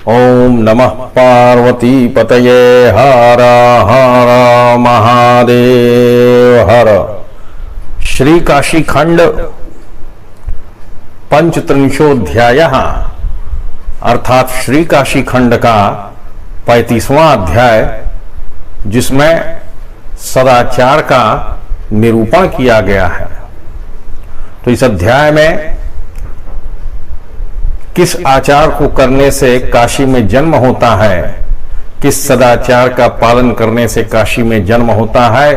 ओम नमः पार्वती पतये हर हर महादेव हर। श्री काशी खंड पंचत्रिंशोध्याय अर्थात श्री काशी खंड का 35वां अध्याय, जिसमें सदाचार का निरूपण किया गया है। तो इस अध्याय में किस आचार को करने से काशी में जन्म होता है, किस सदाचार का पालन करने से काशी में जन्म होता है,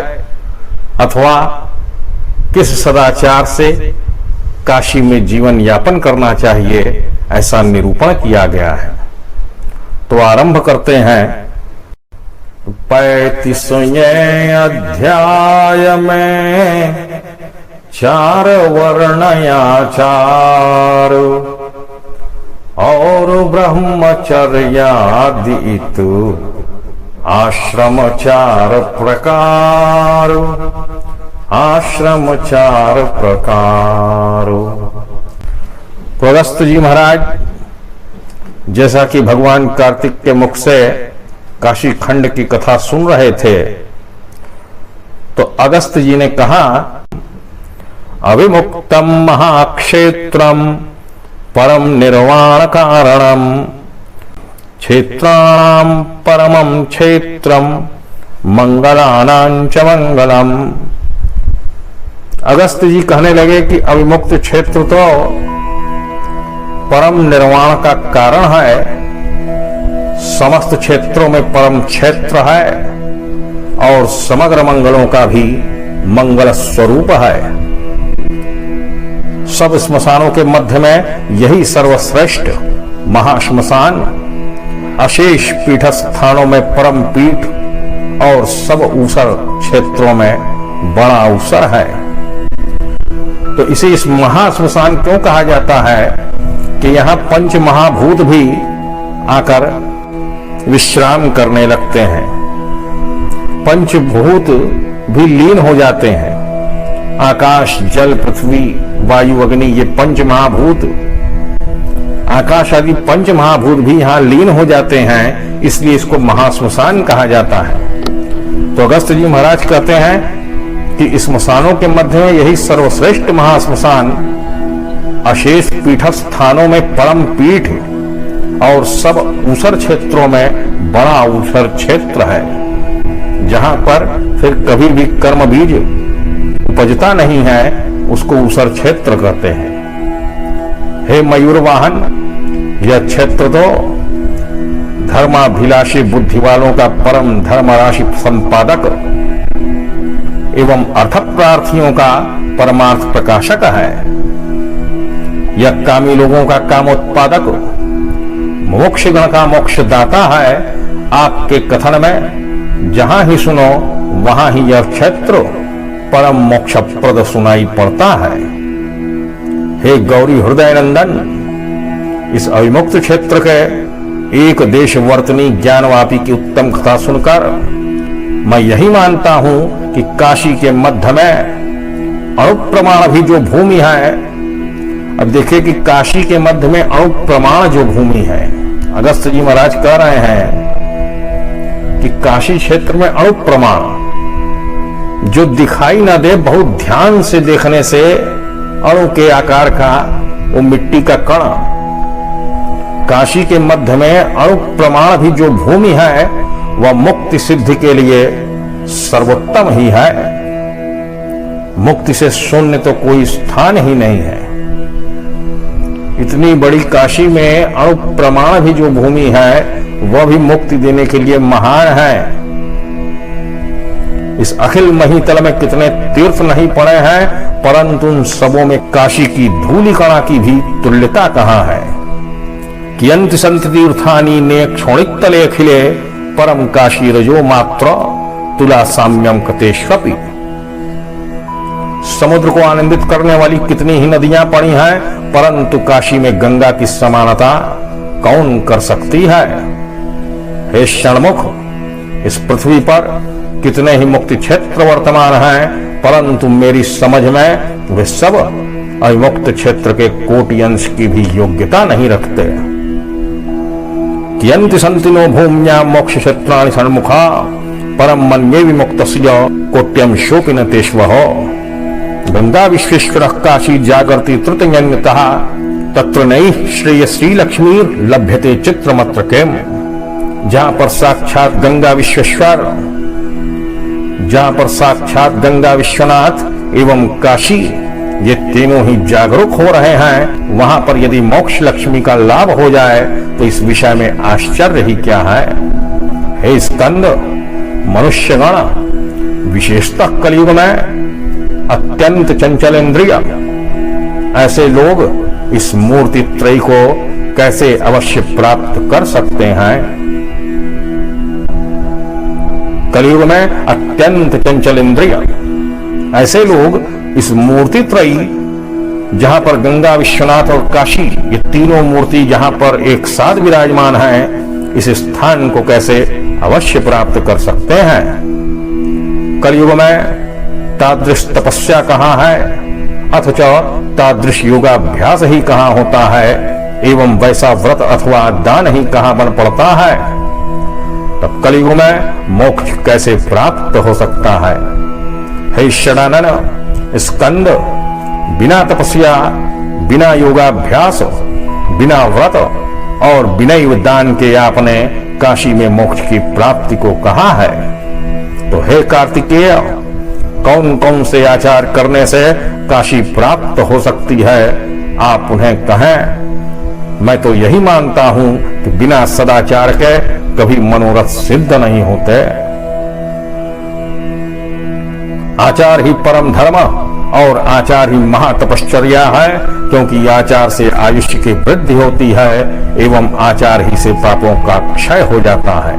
अथवा किस सदाचार से काशी में जीवन यापन करना चाहिए, ऐसा निरूपण किया गया है। तो आरंभ करते हैं 35वें अध्याय में 4 वर्णयाचार और ब्रह्मचर्यादित आश्रम 4 प्रकार। तो अगस्त जी महाराज, जैसा कि भगवान कार्तिक के मुख से काशी खंड की कथा सुन रहे थे, तो अगस्त जी ने कहा, अविमुक्तम महाक्षेत्रम परम निर्वाण कारणम क्षेत्राणाम परमं क्षेत्रम मंगलानां च मंगलम। अगस्त जी कहने लगे कि अविमुक्त क्षेत्र तो परम निर्वाण का कारण है, समस्त क्षेत्रों में परम क्षेत्र है और समग्र मंगलों का भी मंगल स्वरूप है। सब स्मशानों के मध्य में यही सर्वश्रेष्ठ महाश्मशान, अशेष पीठ स्थानों में परम पीठ और सब ऊसर क्षेत्रों में बड़ा ऊसर है। तो इसे इस महाश्मशान क्यों कहा जाता है कि यहाँ पंच महाभूत भी आकर विश्राम करने लगते हैं, पंचभूत भी लीन हो जाते हैं। आकाश, जल, पृथ्वी, वायु, अग्नि, ये पंच महाभूत, आकाश आदि पंच महाभूत भी यहाँ लीन हो जाते हैं, इसलिए इसको महाश्मशान कहा जाता है। तो अगस्त जी महाराज कहते हैं कि स्मशानों के मध्य में यही सर्वश्रेष्ठ महाश्मशान, अशेष पीठ स्थानों में परम पीठ और सब ऊसर क्षेत्रों में बड़ा ऊसर क्षेत्र है, जहां पर फिर कभी भी कर्म बीज उपजता नहीं है, उसको ऊसर क्षेत्र कहते हैं। हे मयूर वाहन, यह क्षेत्र तो धर्माभिलाषी बुद्धि वालों का परम धर्म राशि संपादक एवं अर्थ प्रार्थियों का परमार्थ प्रकाशक है। यह कामी लोगों का कामोत्पादक, मोक्षगण का मोक्षदाता है। आपके कथन में जहां ही सुनो वहां ही यह क्षेत्र परम मोक्षप्रद सुनाई पड़ता है। हे गौरी हृदय नंदन, इस अविमुक्त क्षेत्र के एक देश वर्तनी ज्ञानवापी की उत्तम कथा सुनकर मैं यही मानता हूं कि काशी के मध्य में अणुप्रमाण भी जो भूमि है, अब देखिए कि काशी के मध्य में अणुप्रमाण जो भूमि है, अगस्त जी महाराज कह रहे हैं कि काशी क्षेत्र में अणुप्रमाण जो दिखाई ना दे, बहुत ध्यान से देखने से अणु के आकार का वो मिट्टी का कण, काशी के मध्य में अणु प्रमाण भी जो भूमि है वह मुक्ति सिद्धि के लिए सर्वोत्तम ही है। मुक्ति से शून्य तो कोई स्थान ही नहीं है। इतनी बड़ी काशी में अणु प्रमाण भी जो भूमि है वह भी मुक्ति देने के लिए महान है। इस अखिल महीतल में कितने तीर्थ नहीं पड़े हैं, परंतु उन सबों में काशी की धूलि कणा की भी तुल्यता कहां है। कियंति संत तीर्थानी ने क्षोणितले खिले परम काशी रजो मात्र तुला साम्यम कतेष्वपि। समुद्र को आनंदित करने वाली कितनी ही नदियां पड़ी हैं, परंतु काशी में गंगा की समानता कौन कर सकती है। हे षणमुख, इस पृथ्वी पर कितने ही मुक्ति क्षेत्र वर्तमान हैं, परंतु मेरी समझ में वे सब अविमुक्त क्षेत्र के कोटि अंश की भी योग्यता नहीं रखते। कियन्ति सन्ति नो भूम्यां मोक्ष क्षेत्राणि षण्मुखा परम मन्ये विमुक्तस्य कोट्यम शोपि न तेष्वः। गंगा विश्वेश्वरः काशी जागर्ति तृतीयन्यतः तत्र नैः श्रेय श्री लक्ष्मी लभ्यते चित्रमत्र किम। जहां पर साक्षात गंगा विश्वेश्वर, जहां पर साक्षात गंगा विश्वनाथ एवं काशी ये तीनों ही जागरूक हो रहे हैं, वहां पर यदि मोक्ष लक्ष्मी का लाभ हो जाए तो इस विषय में आश्चर्य ही क्या है। हे स्कंद, मनुष्यगण विशेषतः कलयुग में अत्यंत चंचल इंद्रिय ऐसे लोग इस मूर्ति त्रयी को कैसे अवश्य प्राप्त कर सकते हैं। कलयुग में अत्यंत चंचल इंद्रिय ऐसे लोग इस मूर्ति त्रयी, जहां पर गंगा विश्वनाथ और काशी ये तीनों मूर्ति जहां पर एक साथ विराजमान हैं, इस स्थान को कैसे अवश्य प्राप्त कर सकते हैं। कलयुग में तादृश तपस्या कहाँ है, अथच तादृश योगाभ्यास ही कहाँ होता है, एवं वैसा व्रत अथवा दान ही कहाँ बन पड़ता है, तब कलयुग में मोक्ष कैसे प्राप्त हो सकता है। हे षडानन स्कंद, बिना तपस्या, बिना योगाभ्यास, बिना व्रत और बिना दान के आपने काशी में मोक्ष की प्राप्ति को कहा है। तो हे कार्तिकेय, कौन कौन से आचार करने से काशी प्राप्त हो सकती है, आप उन्हें कहें। मैं तो यही मानता हूं कि बिना सदाचार के कभी मनोरथ सिद्ध नहीं होते। आचार ही परम धर्म और आचार ही महातपश्चर्या है, क्योंकि आचार से आयुष्य की वृद्धि होती है एवं आचार ही से पापों का क्षय हो जाता है।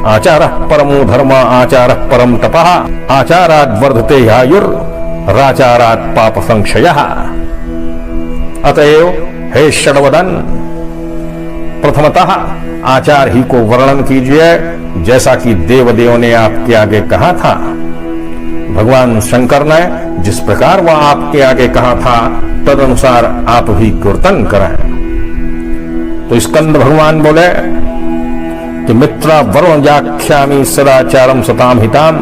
आचारः परमो धर्म आचारः परम तपः आचारात् वर्धते आयुर्राचारात् पाप संक्षयः। अतएव हे षडवदन, प्रथमतः आचार ही को वर्णन कीजिए, जैसा कि देवदेव ने आपके आगे कहा था। भगवान शंकर ने जिस प्रकार वह आपके आगे कहा था, तदनुसार आप भी कीर्तन करें। तो स्कंद भगवान बोले कि मित्रा वरुण व्याख्यामि सदाचारम सताम हिताम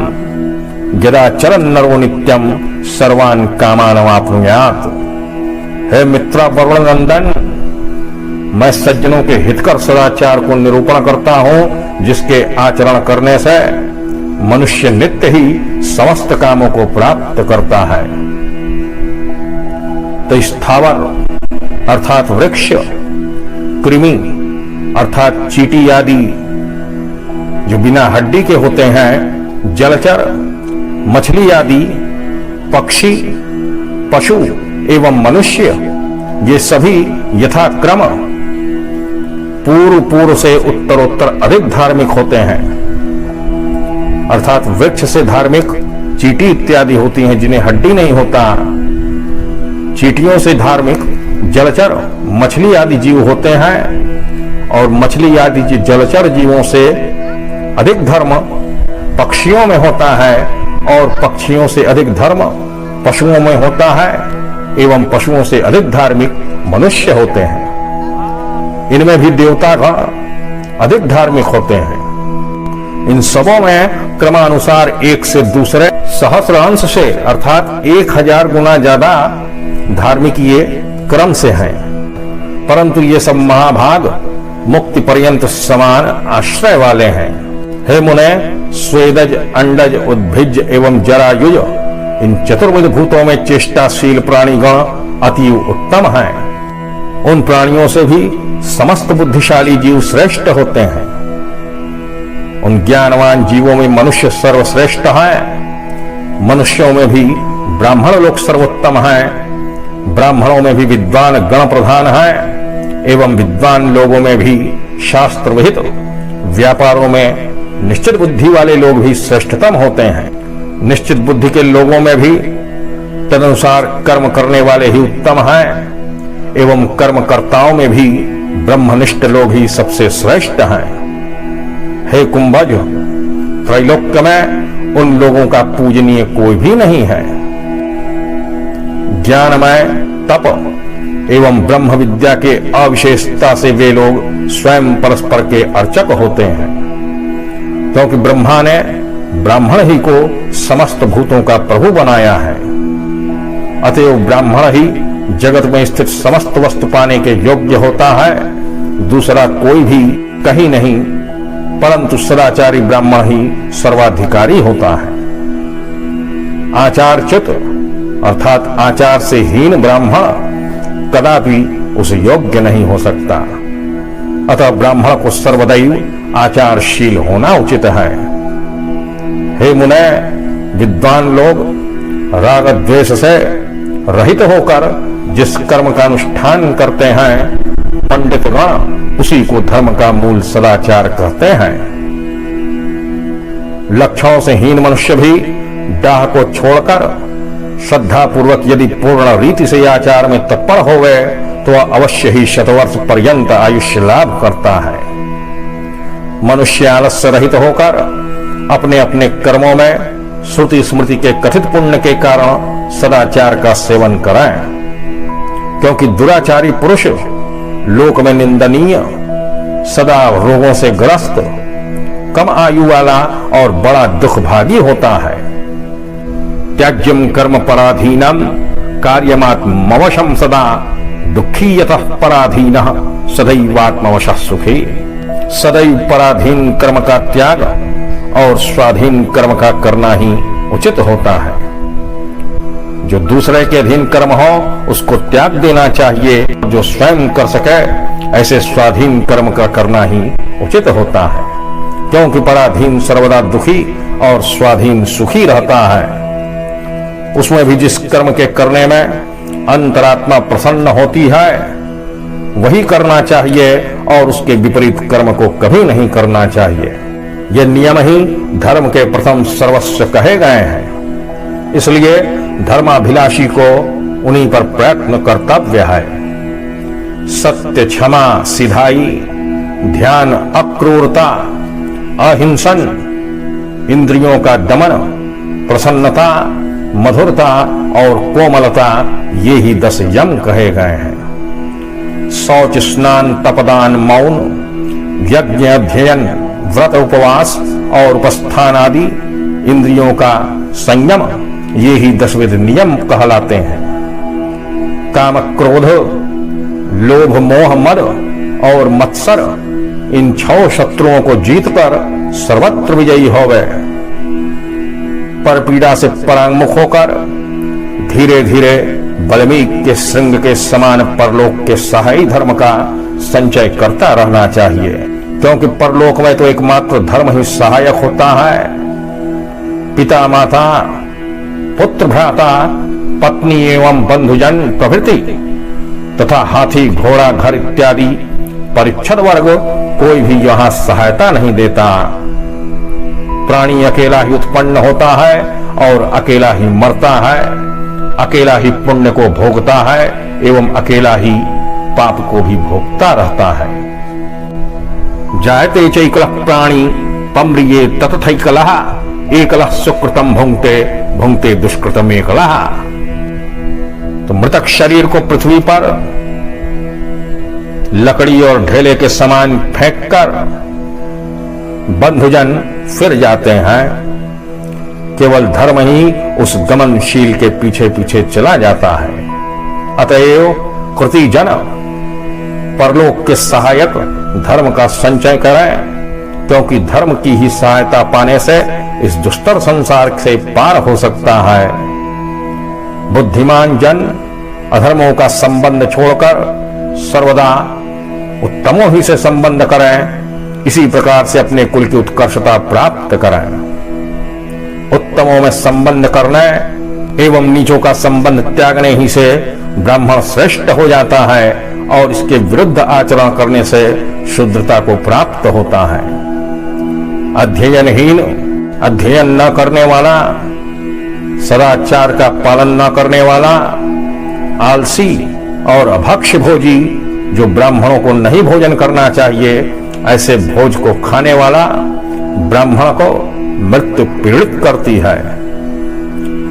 यदा चरण नरो नित्यम सर्वान कामानवाप्नुयात्। हे मित्रा वरुण नंदन, मैं सज्जनों के हितकर सदाचार को निरूपण करता हूं, जिसके आचरण करने से मनुष्य नित्य ही समस्त कामों को प्राप्त करता है। तो स्थावर अर्थात वृक्ष, कृमि अर्थात चींटी आदि जो बिना हड्डी के होते हैं, जलचर, मछली आदि, पक्षी, पशु एवं मनुष्य, ये सभी यथाक्रम पूर्व से उत्तरोत्तर अधिक धार्मिक होते हैं। अर्थात वृक्ष से धार्मिक चींटी इत्यादि होती हैं जिन्हें हड्डी नहीं होता। चींटियों से धार्मिक जलचर, मछली आदि जीव होते हैं, और मछली आदि जलचर जीवों से अधिक धर्म पक्षियों में होता है, और पक्षियों से अधिक धर्म पशुओं में होता है, एवं पशुओं से अधिक धार्मिक मनुष्य होते हैं। इनमें भी देवतागण अधिक धार्मिक होते हैं। इन सबों में क्रमानुसार एक से दूसरे सहस्र अंश से अर्थात 1000 गुना ज्यादा धार्मिक ये क्रम से हैं। परंतु ये सब महाभाग मुक्ति पर्यंत समान आश्रय वाले हैं। हे मुने, स्वेदज, अंडज, उद्भिज एवं जरायुज इन चतुर्विध भूतों में चेष्टाशील प्राणीगण अति उत्तम हैं। उन प्राणियों से भी समस्त बुद्धिशाली जीव श्रेष्ठ होते हैं। उन ज्ञानवान जीवों में मनुष्य सर्वश्रेष्ठ है। मनुष्यों में भी ब्राह्मण लोग सर्वोत्तम हैं। ब्राह्मणों में भी विद्वान गण प्रधान हैं, एवं विद्वान लोगों में भी शास्त्र विहित, व्यापारों में निश्चित बुद्धि वाले लोग भी श्रेष्ठतम होते हैं। निश्चित बुद्धि के लोगों में भी तदनुसार कर्म करने वाले ही उत्तम हैं, एवं कर्मकर्ताओं में भी ब्रह्मनिष्ठ लोग ही सबसे श्रेष्ठ हैं। हे कुंभज, त्रैलोक्य में उन लोगों का पूजनीय कोई भी नहीं है। ज्ञानमय, तप एवं ब्रह्म विद्या के अविशेषता से वे लोग स्वयं परस्पर के अर्चक होते हैं, क्योंकि ब्रह्मा ने ब्राह्मण ही को समस्त भूतों का प्रभु बनाया है। अतएव ब्राह्मण ही जगत में स्थित समस्त वस्तु पाने के योग्य होता है, दूसरा कोई भी कहीं नहीं, परंतु सदाचारी ब्राह्मण ही सर्वाधिकारी होता है। आचारच्युत अर्थात आचार से हीन ब्राह्मण कदापि उस योग्य नहीं हो सकता। अतः ब्राह्मण को सर्वदैव आचारशील होना उचित है। हे मुने, विद्वान लोग राग द्वेष से रहित होकर जिस कर्म का अनुष्ठान करते हैं, पंडित गण उसी को धर्म का मूल सदाचार कहते हैं। लक्षणों से हीन मनुष्य भी डाह को छोड़कर श्रद्धा पूर्वक यदि पूर्ण रीति से आचार में तत्पर हो गए तो वह अवश्य ही शतवर्ष पर्यंत आयुष्य लाभ करता है। मनुष्य आलस्य रहित होकर अपने अपने कर्मों में श्रुति स्मृति के कथित पुण्य के कारण सदाचार का सेवन करें, क्योंकि दुराचारी पुरुष लोक में निंदनीय, सदा रोगों से ग्रस्त, कम आयु वाला और बड़ा दुखभागी होता है। त्याज्यम कर्म पराधीनम कार्यमात्मवशम सदा दुखी यतः पराधीनः सदैवात्मवशः सुखी। सदैव पराधीन कर्म का त्याग और स्वाधीन कर्म का करना ही उचित होता है। जो दूसरे के अधीन कर्म हो उसको त्याग देना चाहिए, जो स्वयं कर सके ऐसे स्वाधीन कर्म का करना ही उचित होता है, क्योंकि पराधीन सर्वदा दुखी और स्वाधीन सुखी रहता है। उसमें भी जिस कर्म के करने में अंतरात्मा प्रसन्न होती है वही करना चाहिए और उसके विपरीत कर्म को कभी नहीं करना चाहिए। ये नियम ही धर्म के प्रथम सर्वस्व कहे गए हैं, इसलिए धर्माभिलाषी को उन्हीं पर प्रयत्न कर्तव्य है। सत्य, क्षमा, सिधाई, ध्यान, अक्रूरता, अहिंसन, इंद्रियों का दमन, प्रसन्नता, मधुरता और कोमलता, ये ही 10 यम कहे गए हैं। शौच, स्नान, तपदान, मौन, यज्ञ, अध्ययन, व्रत, उपवास और उपस्थान आदि इंद्रियों का संयम, ये ही 10 विध नियम कहलाते हैं। काम, क्रोध, लोभ, मोह, मद और मत्सर, इन 6 शत्रुओं को जीतकर सर्वत्र विजयी हो गए। पर पीड़ा से परांगमुख होकर धीरे धीरे बल्मीक के श्रृंग के समान परलोक के सहायी धर्म का संचय करता रहना चाहिए, क्योंकि परलोक में तो एकमात्र धर्म ही सहायक होता है। पिता, माता, पुत्र, भ्राता, पत्नी एवं बंधुजन प्रभृति तथा हाथी, घोड़ा, घर इत्यादि परिच्छद वर्ग कोई भी यहाँ सहायता नहीं देता। प्राणी अकेला ही उत्पन्न होता है और अकेला ही मरता है, अकेला ही पुण्य को भोगता है एवं अकेला ही पाप को भी भोगता रहता है। जायते चैकलः प्राणी पम्रिये ततथैकलः एकलः सुकृतम भुंक्ते भुंक्ते दुष्कृतम एकलः। तो मृतक शरीर को पृथ्वी पर लकड़ी और ढेले के समान फेंककर बंधुजन फिर जाते हैं। केवल धर्म ही उस गमनशील के पीछे पीछे चला जाता है। अतएव कृतिजन परलोक के सहायक धर्म का संचय करें, क्योंकि धर्म की ही सहायता पाने से इस दुष्टर संसार से पार हो सकता है। बुद्धिमान जन अधर्मों का संबंध छोड़कर सर्वदा उत्तमों ही से संबंध करें, इसी प्रकार से अपने कुल की उत्कर्षता प्राप्त करें। उत्तमों में संबंध करने एवं नीचों का संबंध त्यागने ही से ब्राह्मण श्रेष्ठ हो जाता है और इसके विरुद्ध आचरण करने से शुद्धता को प्राप्त होता है। अध्ययनहीन, अध्ययन न करने वाला, सदाचार का पालन न करने वाला, आलसी और अभक्ष्य भोजी जो ब्राह्मणों को नहीं भोजन करना चाहिए, ऐसे भोज को खाने वाला ब्राह्मण को मृत्यु पीड़ित करती है।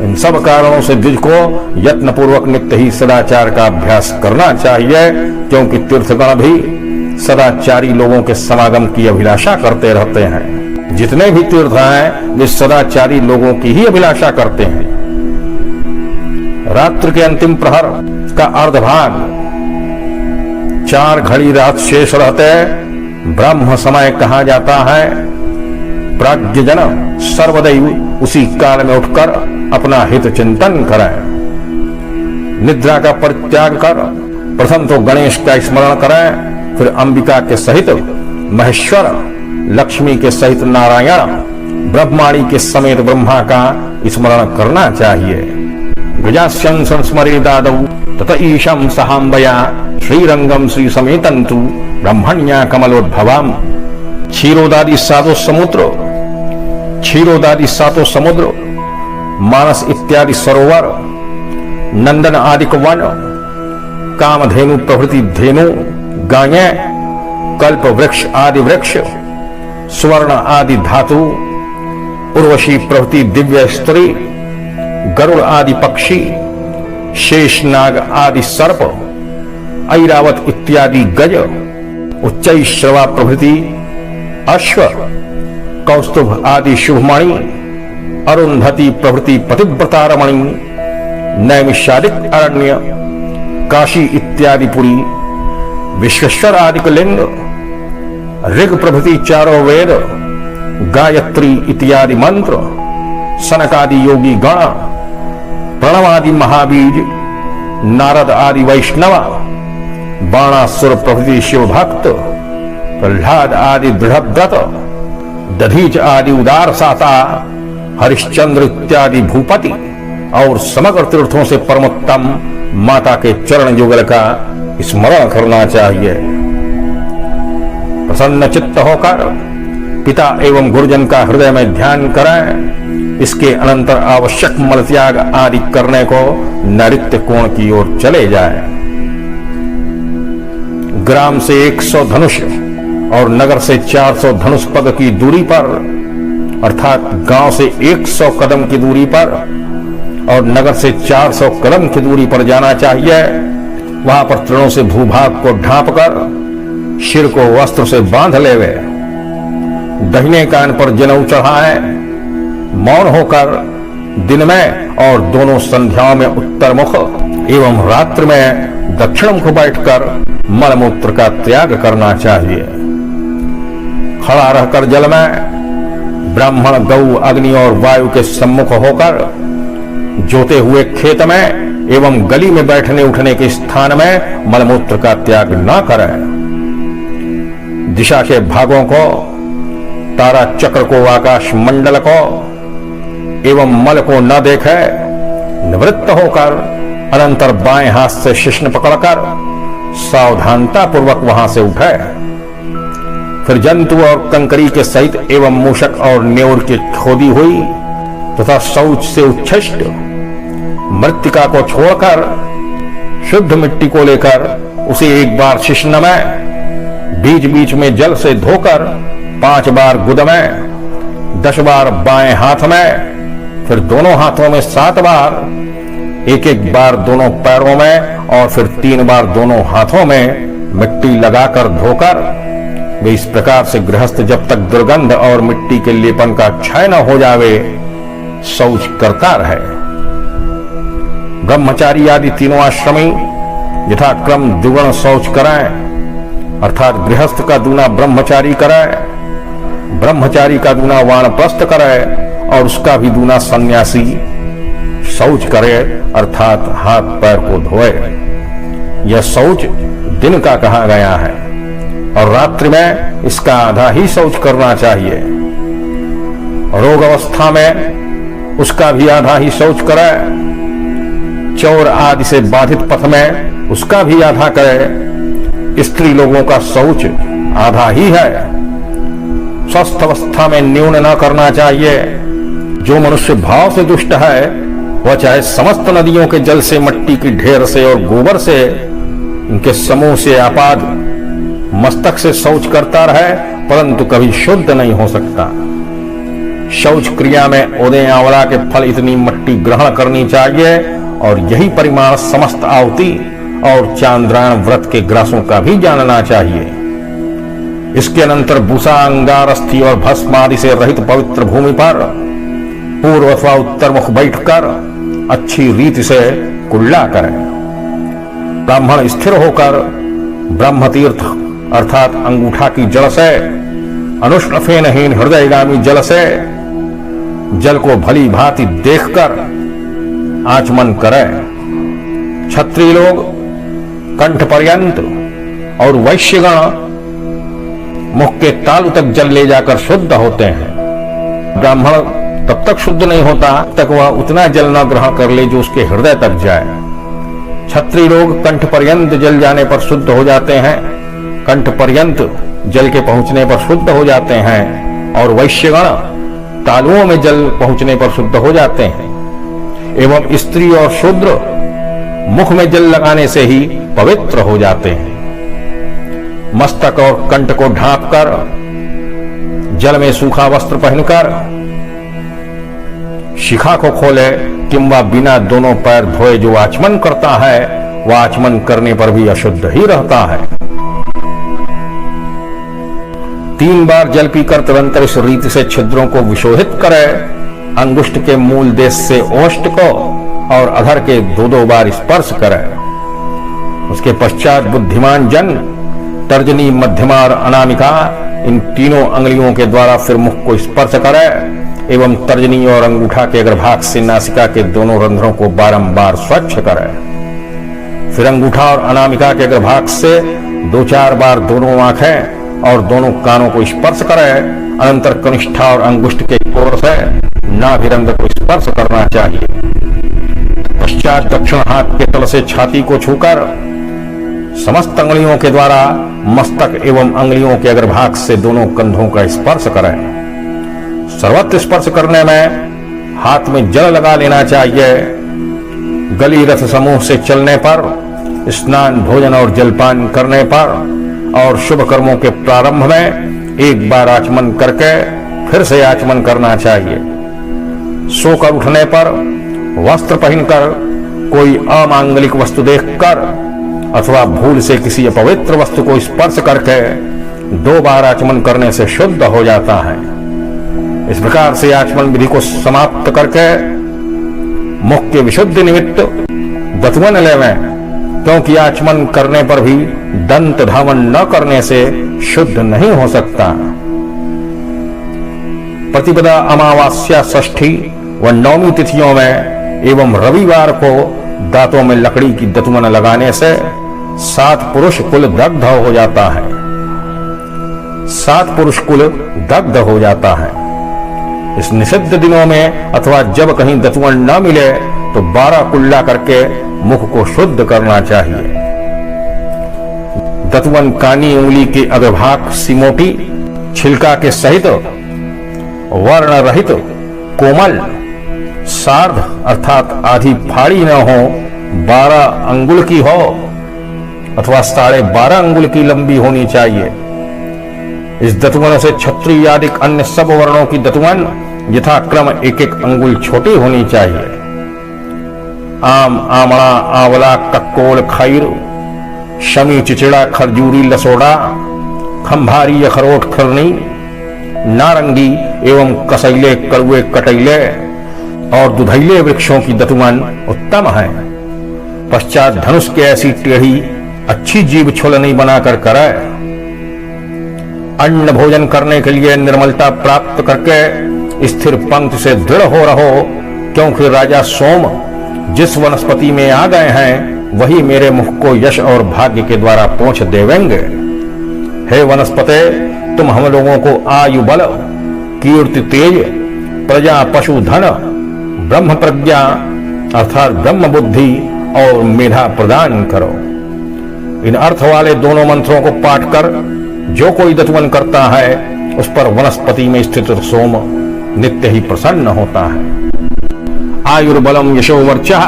इन सब कारणों से द्विज को यत्न पूर्वक नित्य ही सदाचार का अभ्यास करना चाहिए, क्योंकि तीर्थगण भी सदाचारी लोगों के समागम की अभिलाषा करते रहते हैं। जितने भी तीर्थ हैं वे सदाचारी लोगों की ही अभिलाषा करते हैं। रात्रि के अंतिम प्रहर का अर्धभाग 4 घड़ी रात शेष रहते ब्रह्म समय कहा जाता है। प्राज्ञजन सर्वदैव उसी काल में उठकर अपना हित चिंतन करें। निद्रा का परित्याग कर प्रथम तो गणेश का स्मरण करें, फिर अंबिका के सहित महेश्वर, लक्ष्मी के सहित नारायण, ब्रह्माणी के समेत ब्रह्मा का स्मरण करना चाहिए। गजास्यं संस्मरेदादौ तत ईशं सहाम्बया श्रीरंगम श्री समेतंतु ब्रह्मण्या कमलोद्भवाम। क्षीरोदादि सातों समुद्र, मानस इत्यादि सरोवर, नंदन आदि वन, कामधेनु प्रभृति धेनु, गायें, कल्प वृक्ष आदि वृक्ष, स्वर्ण आदि धातु, उर्वशी प्रभृति दिव्य स्त्री, गरुड़ आदि पक्षी, शेषनाग आदि सर्प, ऐरावत इत्यादि गज, उच्चैश्रवा प्रभृति अश्व, कौस्तुभ आदि शुभमणि, अरुंधति प्रभृति पतिव्रता रमणी, नैमिषादिक अरण्य, काशी इत्यादि पुरी, विश्वेश्वर आदि लिंग, ऋग प्रभृति चारों वेद, गायत्री इत्यादि मंत्र, सनकादि योगी गण, प्रणवादि महाबीज, नारद आदि वैष्णव, बाणासुर प्रभृति शिव भक्त, प्रहलाद आदि दृढ़व्रत, दधीच आदि उदार साता, हरिश्चंद्र इत्यादि भूपति और समग्र तीर्थों से परमोत्तम माता के चरण युगल का स्मरण करना चाहिए। प्रसन्न चित्त होकर पिता एवं गुरुजन का हृदय में ध्यान करें। इसके अनंतर आवश्यक मल त्याग आदि करने को नैऋत्य कोण की ओर चले जाए। ग्राम से 100 धनुष और नगर से 400 धनुष पग की दूरी पर, अर्थात गांव से 100 कदम की दूरी पर और नगर से 400 कदम की दूरी पर जाना चाहिए। वहां पर तृणों से भूभाग को ढांपकर सिर को वस्त्र से बांध लेवे, दाहिने कान पर जनेऊ चढ़ाए, मौन होकर दिन में और दोनों संध्याओं में उत्तर मुख एवं रात्रि में दक्षिण मुख बैठकर मलमूत्र का त्याग करना चाहिए। खड़ा रहकर जल में ब्राह्मण, गौ, अग्नि और वायु के सम्मुख होकर जोते हुए खेत में एवं गली में बैठने उठने के स्थान में मलमूत्र का त्याग न करें। दिशा के भागों को, तारा चक्र को, आकाश मंडल को एवं मल को न देखे, निवृत्त होकर अनंतर बाएं हाथ से शिश्न पकड़कर सावधानता पूर्वक वहां से उठे। फिर जंतु और कंकरी के सहित एवं मूषक और न्योर की खोदी हुई तथा शौच से उच्छिष्ट मृत्तिका को छोड़कर शुद्ध मिट्टी को लेकर उसे एक बार शिश्न में, बीच बीच में जल से धोकर 5 बार गुद में, 10 बार बाएं हाथ में, फिर दोनों हाथों में 7 बार, एक बार दोनों पैरों में और फिर 3 बार दोनों हाथों में मिट्टी लगाकर धोकर वे इस प्रकार से गृहस्थ जब तक दुर्गंध और मिट्टी के लेपन का क्षय न हो जावे शौच करता रहे। ब्रह्मचारी आदि तीनों आश्रमी यथाक्रम द्विगुण शौच करें, अर्थात गृहस्थ का दूना ब्रह्मचारी करे, ब्रह्मचारी का दूना वानप्रस्थ करे और उसका भी दूना सन्यासी शौच करे, अर्थात हाथ पैर को धोए। यह शौच दिन का कहा गया है और रात्रि में इसका आधा ही शौच करना चाहिए। रोग अवस्था में उसका भी आधा ही शौच करे, चौर आदि से बाधित पथ में उसका भी आधा करे। स्त्री लोगों का शौच आधा ही है। स्वस्थ अवस्था में न्यून न करना चाहिए। जो मनुष्य भाव से दुष्ट है वह चाहे समस्त नदियों के जल से, मट्टी की ढेर से और गोबर से, इनके समूह से आपाद मस्तक से शौच करता रहे परंतु कभी शुद्ध नहीं हो सकता। शौच क्रिया में उदय आंवला के फल इतनी मट्टी ग्रहण करनी चाहिए और यही परिमाण समस्त आहुति और चांद्रायण व्रत के ग्रासों का भी जानना चाहिए। इसके अनंतर भूसा, अंगार, अस्थि और भस्म आदि से रहित पवित्र भूमि पर पूर्व अथवा उत्तर मुख बैठकर अच्छी रीति से कुल्ला करें। ब्राह्मण स्थिर होकर ब्रह्म तीर्थ अर्थात अंगूठा की जल से, अनुष्ण फेनहीन हृदयगामी जल से जल को भली भांति देखकर आचमन करें। क्षत्रिय लोग कंठ पर्यंत और वैश्यगण मुख के तालु तक जल ले जाकर शुद्ध होते हैं। ब्राह्मण तब तक शुद्ध नहीं होता तक वह उतना जल न ग्रहण कर ले जो उसके हृदय तक जाए। क्षत्रिय लोग कंठ पर्यंत जल जाने पर शुद्ध हो जाते हैं, कंठ पर्यंत जल के पहुंचने पर शुद्ध हो जाते हैं, और वैश्यगण तालुओं में जल पहुंचने पर शुद्ध हो जाते हैं। एवं स्त्री और शूद्र मुख में जल लगाने से ही पवित्र हो जाते हैं। मस्तक और कंठ को ढांपकर जल में सूखा वस्त्र पहनकर शिखा को खोले किंवा बिना दोनों पैर धोए जो आचमन करता है वह आचमन करने पर भी अशुद्ध ही रहता है। 3 बार जल पीकर तदंतर इस रीति से छिद्रों को विशोधित करे। अंगुष्ठ के मूल देश से ओष्ठ को और अधर के 2-2 बार स्पर्श करे। उसके पश्चात बुद्धिमान जन तर्जनी, मध्यमा और अनामिका इन तीनों अंगुलियों के द्वारा फिर मुख को स्पर्श करे एवं तर्जनी और अंगूठा के अग्रभाग से नासिका के दोनों रंध्रों को बारंबार स्वच्छ करे। फिर अंगूठा और अनामिका के अग्रभाग से 2-4 बार दोनों आंखें और दोनों कानों को स्पर्श करे। अनंतर कनिष्ठा और अंगुष्ठ के कोर से नाभिरंध को स्पर्श करना चाहिए। पश्चात दक्षिण हाथ के तल से छाती को छूकर समस्त अंगुलियों के द्वारा मस्तक एवं अंगुलियों के अग्रभाग से दोनों कंधों का स्पर्श करें। सर्वत्र स्पर्श करने में हाथ में जल लगा लेना चाहिए। गली रथ समूह से चलने पर, स्नान, भोजन और जलपान करने पर और शुभ कर्मों के प्रारंभ में 1 बार आचमन करके फिर से आचमन करना चाहिए। सोकर उठने पर, वस्त्र पहनकर, कोई अमांगलिक वस्तु देखकर अथवा भूल से किसी अपवित्र वस्तु को स्पर्श करके 2 बार आचमन करने से शुद्ध हो जाता है। इस प्रकार से आचमन विधि को समाप्त करके मुख के विशुद्धि निमित्त दतवन लेवें, क्योंकि आचमन करने पर भी दंत धावन न करने से शुद्ध नहीं हो सकता। प्रतिपदा, अमावास्या, षष्ठी व नवमी तिथियों में एवं रविवार को दांतों में लकड़ी की दतवन लगाने से 7 पुरुष कुल दग्ध हो जाता है। 7 पुरुष कुल दग्ध हो जाता है। इस निषिद्ध दिनों में अथवा जब कहीं दतवन न मिले तो 12 कुल्ला करके मुख को शुद्ध करना चाहिए। दतवन कानी उंगली के अग्रभाग सिमोटी छिलका के सहित वर्ण रहित कोमल सार्ध अर्थात आधी फाड़ी न हो, 12 अंगुल की हो अथवा 12.5 अंगुल की लंबी होनी चाहिए। इस दतवन से क्षत्रिय आदि अन्य सब वर्णों की दतवन यथाक्रम 1-1 अंगुल छोटी होनी चाहिए। आम, आमड़ा, आंवला, कक्कोल, खैर, शमी, चिचिड़ा, खरजूरी, लसोड़ा, खंभारी, अखरोट, खरनी, नारंगी एवं कसैले, कड़ुए, कटैले और दुधैले वृक्षों की दतवन उत्तम है। पश्चात धनुष के ऐसी टेढ़ी अच्छी जीभ छोलनी बनाकर करे। अन्न भोजन करने के लिए निर्मलता प्राप्त करके स्थिर पंक्ति से दृढ़ हो रहो, क्योंकि राजा सोम जिस वनस्पति में आ गए हैं वही मेरे मुख को यश और भाग्य के द्वारा पहुंच देवेंगे। हे वनस्पते, तुम हम लोगों को आयु, बल, कीर्ति, तेज, प्रजा, पशु, धन, ब्रह्म प्रज्ञा अर्थात ब्रह्म बुद्धि और मेधा प्रदान करो। इन अर्थ वाले दोनों मंत्रों को पाठ कर जो कोई दतवन करता है उस पर वनस्पति में स्थित सोम नित्य ही प्रसन्न होता है। आयुर्बलम यशो वर्चः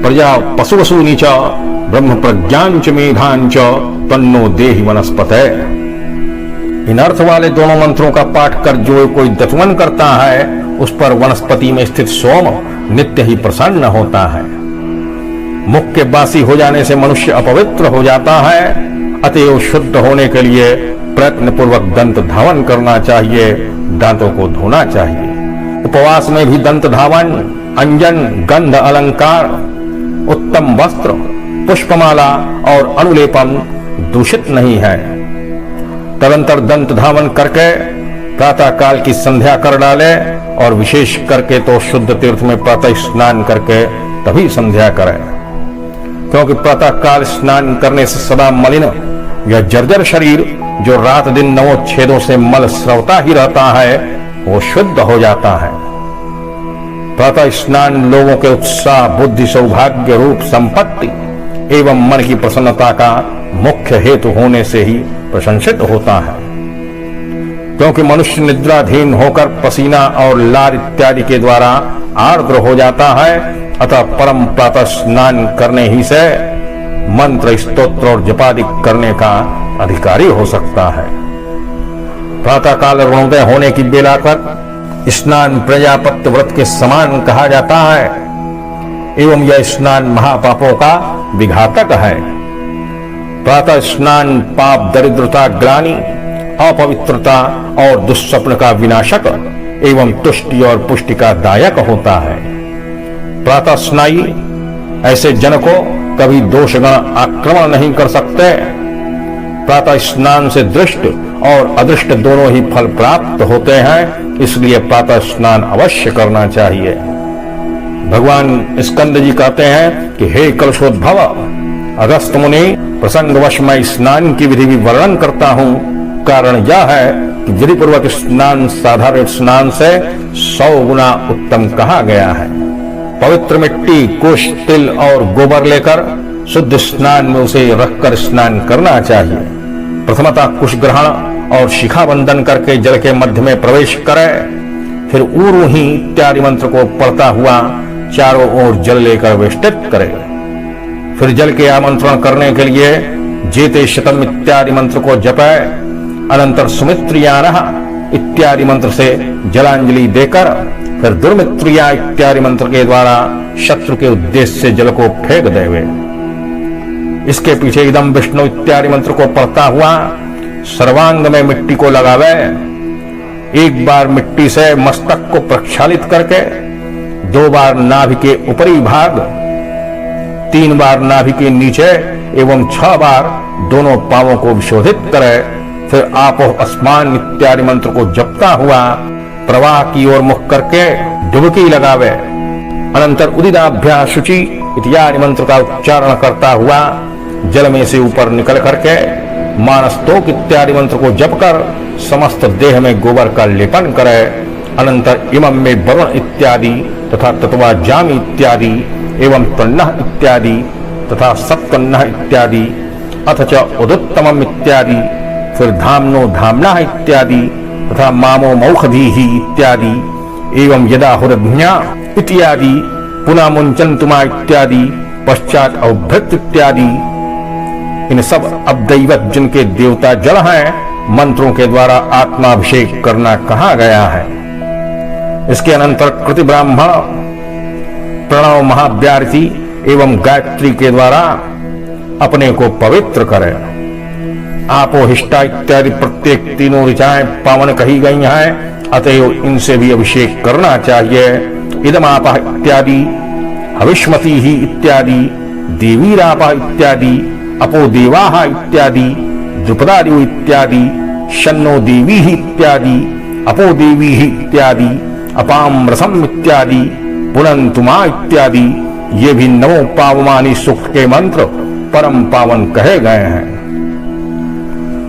प्रजा पशुवसूनि च ब्रह्म प्रज्ञांच मेधांच तन्नो देहि वनस्पते। इन अर्थ वाले दोनों मंत्रों का पाठ कर जो कोई दत्वन करता है उस पर वनस्पति में स्थित सोम नित्य ही प्रसन्न होता है। मुख के बासी हो जाने से मनुष्य अपवित्र हो जाता है, अतएव शुद्ध होने के लिए प्रयत्न पूर्वक दंत धावन करना चाहिए, दांतों को धोना चाहिए। उपवास में भी दंत धावन, अंजन, गंध, अलंकार, उत्तम वस्त्र, पुष्पमाला और अनुलेपन दूषित नहीं है। तदंतर दंत धावन करके प्रातः काल की संध्या कर डाले और विशेष करके तो शुद्ध तीर्थ में प्रातः स्नान करके तभी संध्या करें, क्योंकि प्रातः काल स्नान करने से सदा मलिन यह जर्जर शरीर जो रात दिन नवोच्छेदों से मल स्रवता ही रहता है वो शुद्ध हो जाता है। प्रातः स्नान लोगों के उत्साह, बुद्धि, सौभाग्य रूप संपत्ति एवं मन की प्रसन्नता का मुख्य हेतु होने से ही प्रशंसित होता है, क्योंकि मनुष्य निद्राधीन होकर पसीना और लार इत्यादि के द्वारा आर्द्र हो जाता है, अतः परम प्रातः स्नान करने ही से मंत्र, स्तोत्र और जपादि करने का अधिकारी हो सकता है। प्रातः काल अरुणोदय होने की बेला पर स्नान प्रजापत्य व्रत के समान कहा जाता है एवं यह स्नान महापापों का विघातक है। प्रातः स्नान पाप, दरिद्रता, ग्लानि, अपवित्रता और दुस्वप्न का विनाशक एवं तुष्टि और पुष्टि का दायक होता है। प्रातः स्नायी ऐसे जन को कभी दोषगण आक्रमण नहीं कर सकते। प्रातः स्नान से दृष्ट और अदृष्ट दोनों ही फल प्राप्त होते हैं, इसलिए प्रातः स्नान अवश्य करना चाहिए। भगवान स्कंद जी कहते हैं कि हे कलशोद्भव, अगस्त मुनि, प्रसंगवश मैं स्नान की विधि भी वर्णन करता हूं। कारण यह है कि विधि पूर्वक स्नान साधारण स्नान से 100 गुना उत्तम कहा गया है। पवित्र मिट्टी, कुश, तिल और गोबर लेकर शुद्ध स्नान में उसे रखकर स्नान करना चाहिए। प्रथमतः कुश ग्रहण और शिखा बंधन करके जल के मध्य में प्रवेश करे, फिर ऊरुहि इत्यादि मंत्र को पढ़ता हुआ चारों ओर जल लेकर वेष्टित करे। फिर जल के आमंत्रण करने के लिए जेते शतम इत्यादि मंत्र को जपे। अनंतर सुमित्रियानः इत्यादि मंत्र से जलांजलि देकर फिर दुर्मित्रिया इत्यादि मंत्र के द्वारा शत्रु के उद्देश्य से जल को फेंक देवे। इसके पीछे इदम विष्णु इत्यादि मंत्र को पढ़ता हुआ सर्वांग में मिट्टी को लगावे। एक बार मिट्टी से मस्तक को प्रक्षालित करके 2 बार नाभि के ऊपरी भाग, 3 बार नाभि के नीचे एवं 6 बार दोनों पांवों को विशोधित करे। फिर आपो अस्मान इत्यादि मंत्र को जपता हुआ प्रवाह की ओर मुख करके डुबकी लगावे। अनंतर उदिदाभ्या शुचि इत्यादि मंत्र का उच्चारण करता हुआ जल में से ऊपर निकल करके मानस्तोक इत्यादि मंत्र को जप कर समस्त देह में गोबर का लेपन करे। अनंतर इमं में वरुण इत्यादि तथा तत्वा जामी इत्यादि एवं तन्नः इत्यादि तथा सत्कन्नः इत्यादि अथ च उदुत्तमम् इत्यादि, फिर धामनो धामना इत्यादि तथा मामो मौखधीहि इत्यादि एवं यदा हुरज्ञा इत्यादि, पुनः मुंचन्तुमा इत्यादि, पश्चात अवभृत इत्यादि। इन सब अवदैवत जिनके देवता जल हैं मंत्रों के द्वारा आत्माभिषेक करना कहा गया है। इसके अनंतर कृति ब्राह्मण, प्रणव महाव्यारती एवं गायत्री के द्वारा अपने को पवित्र करे। आपो हिष्टा इत्यादि प्रत्येक 3 ऋचाएं पावन कही गई हैं, अतएव इनसे भी अभिषेक करना चाहिए। इदमापः इत्यादि, हविष्मती ही इत्यादि, देवीरापः इत्यादि, अपो देवाः इत्यादि, द्रुपदादि इत्यादि, शन्नो देवी ही इत्यादि, अपो देवी ही इत्यादि, अपाम रसम इत्यादि, पुनंतुमा इत्यादि, ये भी 9 पावमानी सूक्त के मंत्र परम पावन कहे गए हैं।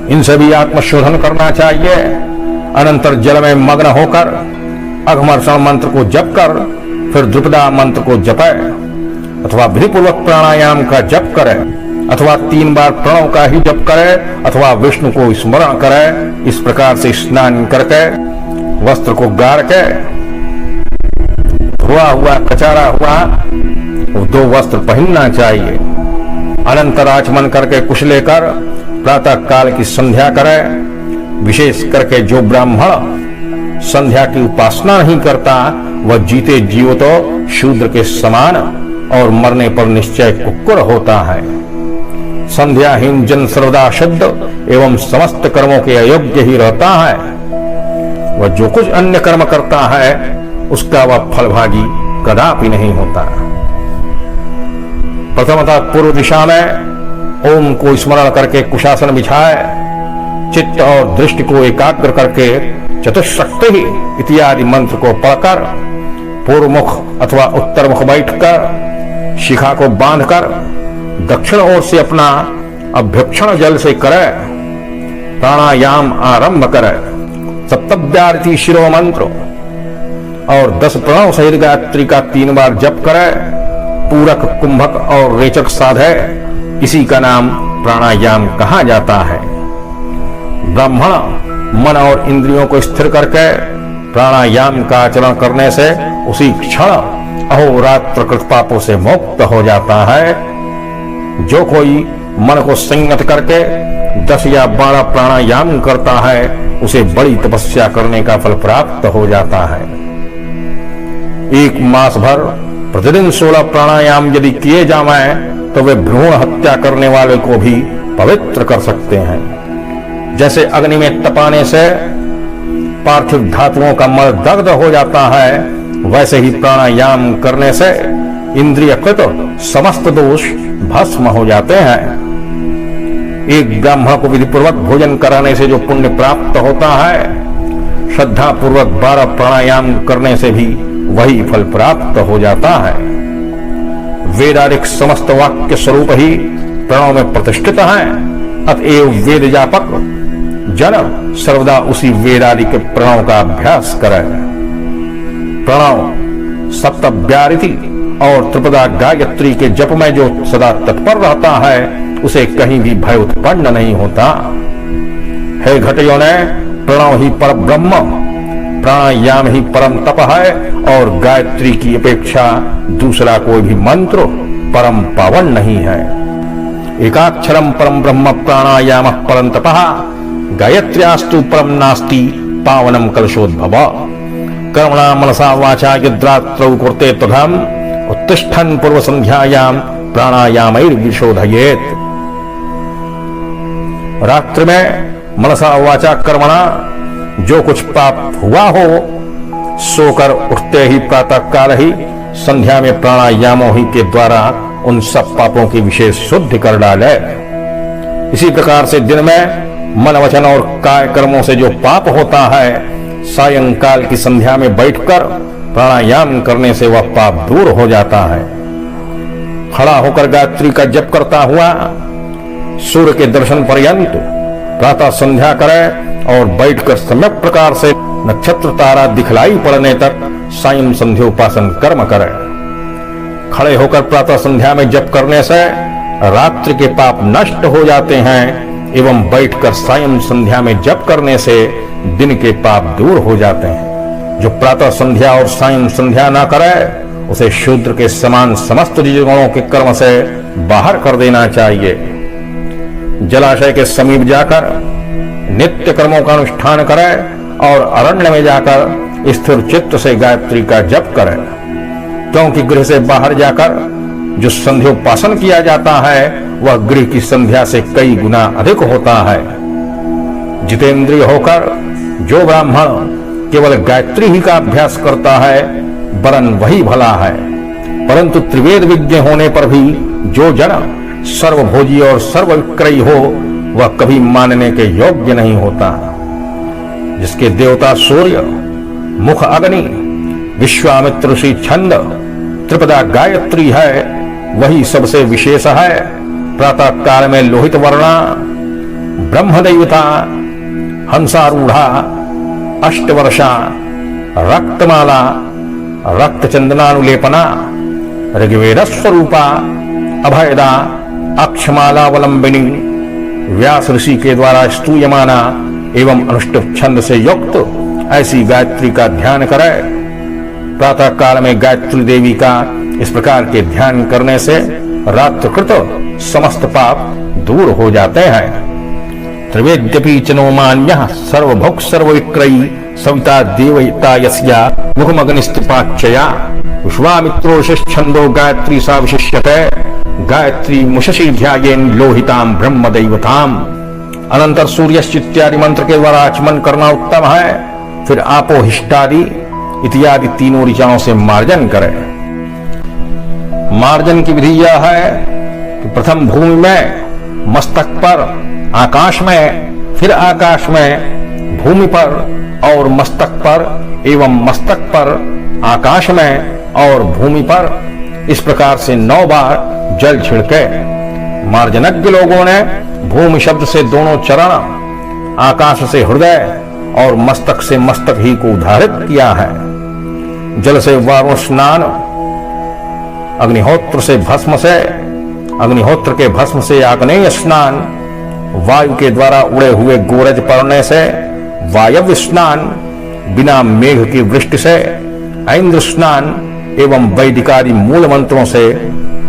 इनसे भी आत्मशोधन करना चाहिए। अनंतर जल में मग्न होकर अघमर्षण मंत्र को जप कर फिर द्रुपदा मंत्र को जपे, अथवा विधिपूर्वक प्राणायाम का जप करे, अथवा 3 बार प्रणव का ही जप करे, अथवा विष्णु को स्मरण करे। इस प्रकार से स्नान करके वस्त्र को गाड़ के धुआ हुआ, कचारा हुआ 2 वस्त्र पहनना चाहिए। अनंतर आचमन करके कुश लेकर प्रातः काल की संध्या करे। विशेष करके जो ब्राह्मण संध्या की उपासना नहीं करता वह जीते जीव तो शूद्र के समान और मरने पर निश्चय कुक्कुर होता है। संध्याहीन जन सर्वदा शुद्ध एवं समस्त कर्मों के अयोग्य ही रहता है। वह जो कुछ अन्य कर्म करता है उसका वह फलभागी कदापि नहीं होता। प्रथमतः पूर्व दिशा में ओम को स्मरण करके कुशासन बिछाए, चित्त और दृष्टि को एकाग्र करके चतुष्शक्ति इत्यादि मंत्र को पढ़कर पूर्व मुख अथवा उत्तर मुख बैठकर शिखा को बांधकर दक्षिण ओर से अपना अभ्यक्षण जल से करे, प्राणायाम आरंभ करे। सप्तव्यारति शिरो मंत्र और 10 प्रणव सहित गायत्री का 3 बार जप करे, पूरक कुंभक और रेचक साधे। इसी का नाम प्राणायाम कहा जाता है। ब्राह्मण मन और इंद्रियों को स्थिर करके प्राणायाम का आचरण करने से उसी क्षण अहोरात्र कृत पापों से मुक्त हो जाता है। जो कोई मन को संयत करके 10 या 12 प्राणायाम करता है उसे बड़ी तपस्या करने का फल प्राप्त हो जाता है। 1 मास भर प्रतिदिन 16 प्राणायाम यदि किए जाएं तो वे भ्रूण हत्या करने वाले को भी पवित्र कर सकते हैं। जैसे अग्नि में तपाने से पार्थिव धातुओं का मल दग्ध हो जाता है, वैसे ही प्राणायाम करने से इंद्रियकृत समस्त दोष भस्म हो जाते हैं। एक ब्राह्मण को विधिपूर्वक भोजन कराने से जो पुण्य प्राप्त होता है, श्रद्धा पूर्वक 12 प्राणायाम करने से भी वही फल प्राप्त हो जाता है। वेदादिक समस्त वाक्य स्वरूप ही प्रणव में प्रतिष्ठित है। अतएव वेद जापक जन सर्वदा उसी वेदादि के प्रणव का अभ्यास करे। प्रणव सप्तव्यारिति और त्रिपदा गायत्री के जप में जो सदा तत्पर रहता है उसे कहीं भी भय उत्पन्न नहीं होता। हे घटयों ने, प्रणव ही पर ब्रह्म, प्राणायाम ही परम तप है और गायत्री की अपेक्षा दूसरा कोई भी मंत्र परम पावन नहीं है। एकाक्षरम परम ब्रह्म प्राणायाम परम तपः, गायत्र्यास्तु परम नास्ति पावनम कलशोद्भव। कर्मणा मनसा वाचा यद्रात्रौ कुरुते तदहम् उत्तिष्ठन् पूर्व संध्यायाम प्राणायामैर्विशोधयेत्। रात्रि में मनसा वाचा कर्मणा जो कुछ पाप हुआ हो, सोकर उठते ही प्रातः काल ही संध्या में प्राणायामों ही के द्वारा उन सब पापों की विशेष शुद्धि कर डाले। इसी प्रकार से दिन में मन वचन और काय कर्मों से जो पाप होता है, सायंकाल की संध्या में बैठकर प्राणायाम करने से वह पाप दूर हो जाता है। खड़ा होकर गायत्री का जप करता हुआ सूर्य के दर्शन पर्यंत प्रातः संध्या करे और बैठकर सम्यक प्रकार से नक्षत्र तारा दिखलाई पड़ने तक सायं संध्योपासन कर्म करे। खड़े होकर प्रातः संध्या में जप करने से रात्रि के पाप नष्ट हो जाते हैं एवं बैठकर सायं संध्या में जप करने से दिन के पाप दूर हो जाते हैं। जो प्रातः संध्या और सायं संध्या ना करे उसे शूद्र के समान समस्त द्विजगुणों के कर्म से बाहर कर देना चाहिए। जलाशय के समीप जाकर नित्य कर्मों का अनुष्ठान करे और अरण्य में जाकर स्थिर चित्त से गायत्री का जप करे, क्योंकि गृह से बाहर जाकर जो संध्योपासन किया जाता है वह गृह की संध्या से कई गुना अधिक होता है। जितेंद्रिय होकर जो ब्राह्मण केवल गायत्री ही का अभ्यास करता है वरन वही भला है, परंतु त्रिवेद विज्ञ होने पर भी जो जन सर्वभोजी और सर्वविक्रयी हो वह कभी मानने के योग्य नहीं होता। जिसके देवता सूर्य, मुख अग्नि, विश्वामित्र ऋषि छंद, त्रिपदा गायत्री है, वही सबसे विशेष है। प्रातः काल में लोहित वर्णा, ब्रह्मदैवता, हंसारूढ़ा, अष्टवर्षा, रक्तमाला, रक्त चंदनानुलेपना, ऋग्वेद स्वरूपा, अभयदा, अक्षमालावलंबिनी, व्यास ऋषि के द्वारा स्तूयमाना एवं अनुष्ठित छंद से युक्त ऐसी गायत्री का ध्यान करे। प्रातः काल में गायत्री देवी का इस प्रकार के ध्यान करने से रात्रकृत समस्त पाप दूर हो जाते हैं। त्रिवेद्यपि च नो मान्यः सर्वभोक् सर्वविक्रयी सविता देवता यस्या मुखमग्निस्त्रिपाच्चया विश्वामित्रो छंदो गायत्री सा विशिष्यते गायत्री मुशसी ध्यायेन लोहिताम ब्रह्म दैवताम। अनंतर सूर्यश्चित्यादि मंत्र के द्वारा आचमन करना उत्तम है। फिर आपो हिष्टादि इत्यादि तीनों ऋचाओं से मार्जन करें। मार्जन की विधि यह है कि प्रथम भूमि में, मस्तक पर, आकाश में, फिर आकाश में, भूमि पर और मस्तक पर एवं मस्तक पर, आकाश में और भूमि पर, इस प्रकार से 9 बार जल छिड़के। मार्जनज्ञ लोगों ने भूमि शब्द से दोनों चरण, आकाश से हृदय और मस्तक से मस्तक ही को उद्धारित किया है। जल से वारुण स्नान, अग्निहोत्र से भस्म से, अग्निहोत्र के भस्म से आग्नेय स्नान, वायु के द्वारा उड़े हुए गोरज पड़ने से वायव्य स्नान, बिना मेघ की वृष्टि से ऐन्द्र स्नान एवं वैदिकादि मूल मंत्रों से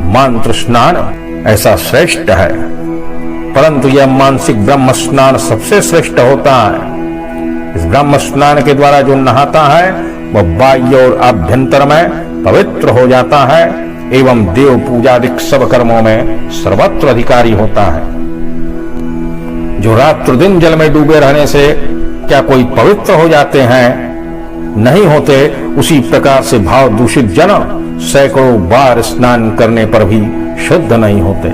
मंत्र स्नान ऐसा श्रेष्ठ है। परंतु यह मानसिक ब्रह्म स्नान सबसे श्रेष्ठ होता है। इस ब्रह्म स्नान के द्वारा जो नहाता है वह बाह्य और आभ्यंतर में पवित्र हो जाता है एवं देव पूजादिक सब कर्मों में सर्वत्र अधिकारी होता है। जो रात्र दिन जल में डूबे रहने से क्या कोई पवित्र हो जाते हैं? नहीं होते। उसी प्रकार से भाव दूषित जन सैकड़ों बार स्नान करने पर भी शुद्ध नहीं होते।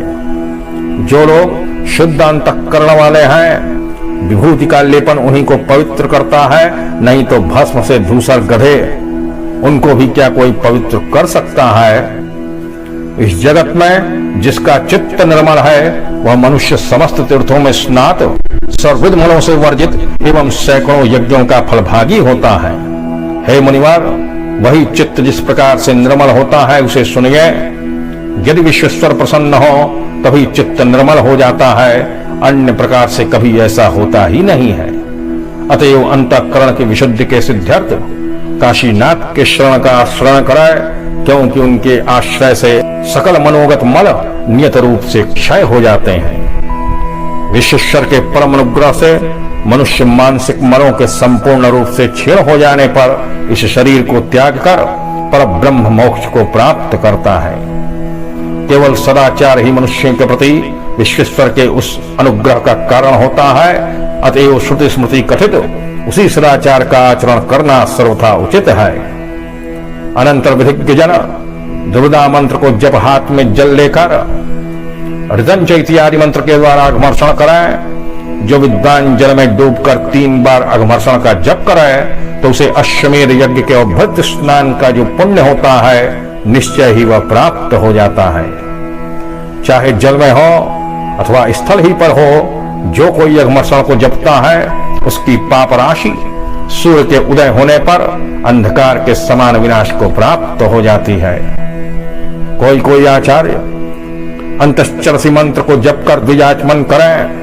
जो लोग शुद्ध अंतःकरण वाले हैं, विभूति का लेपन उन्हीं को पवित्र करता है, नहीं तो भस्म से धूसर गधे उनको भी क्या कोई पवित्र कर सकता है? इस जगत में जिसका चित्त निर्मल है वह मनुष्य समस्त तीर्थों में स्नात, सर्वविध मलों से वर्जित एवं सैकड़ों यज्ञों का फलभागी होता है। हे मुनिवर, वही चित्त जिस प्रकार से निर्मल होता है उसे सुनिए। यदि विश्वेश्वर प्रसन्न हो तभी चित्त निर्मल हो जाता है, अन्य प्रकार से कभी ऐसा होता ही नहीं है। अतएव अंतःकरण की विशुद्धि के सिद्ध्यर्थ काशीनाथ के शरण का आश्रय कराए, क्योंकि उनके आश्रय से सकल मनोगत मल नियत रूप से क्षय हो जाते हैं। विश्वेश्वर के परम अनुग्रह से मनुष्य मानसिक मलों के संपूर्ण रूप से क्षीण हो जाने पर इस शरीर को त्याग कर पर ब्रह्म मोक्ष को प्राप्त करता है। केवल सदाचार ही मनुष्य के प्रति विश्वेश्वर के उस अनुग्रह का कारण होता है। अतएव श्रुति स्मृति कथित उसी सदाचार का आचरण करना सर्वथा उचित है। अनंतर विधिज्ञ जन दुर्दा मंत्र को जप हाथ में जल लेकर ऋतंच इत्यादि मंत्र के द्वारा अघमर्षण कराए। जो विद्वान जल में डूबकर 3 बार अघमर्षण का जप कराए तो उसे अश्वमेध यज्ञ के अभ्यर्थ स्नान का जो पुण्य होता है निश्चय ही वह प्राप्त हो जाता है। चाहे जल में हो अथवा स्थल ही पर हो, जो कोई अघमर्षण को जपता है उसकी पाप राशि सूर्य के उदय होने पर अंधकार के समान विनाश को प्राप्त हो जाती है। कोई कोई आचार्य अंतश्चरसी मंत्र को जप कर द्विजाचमन करें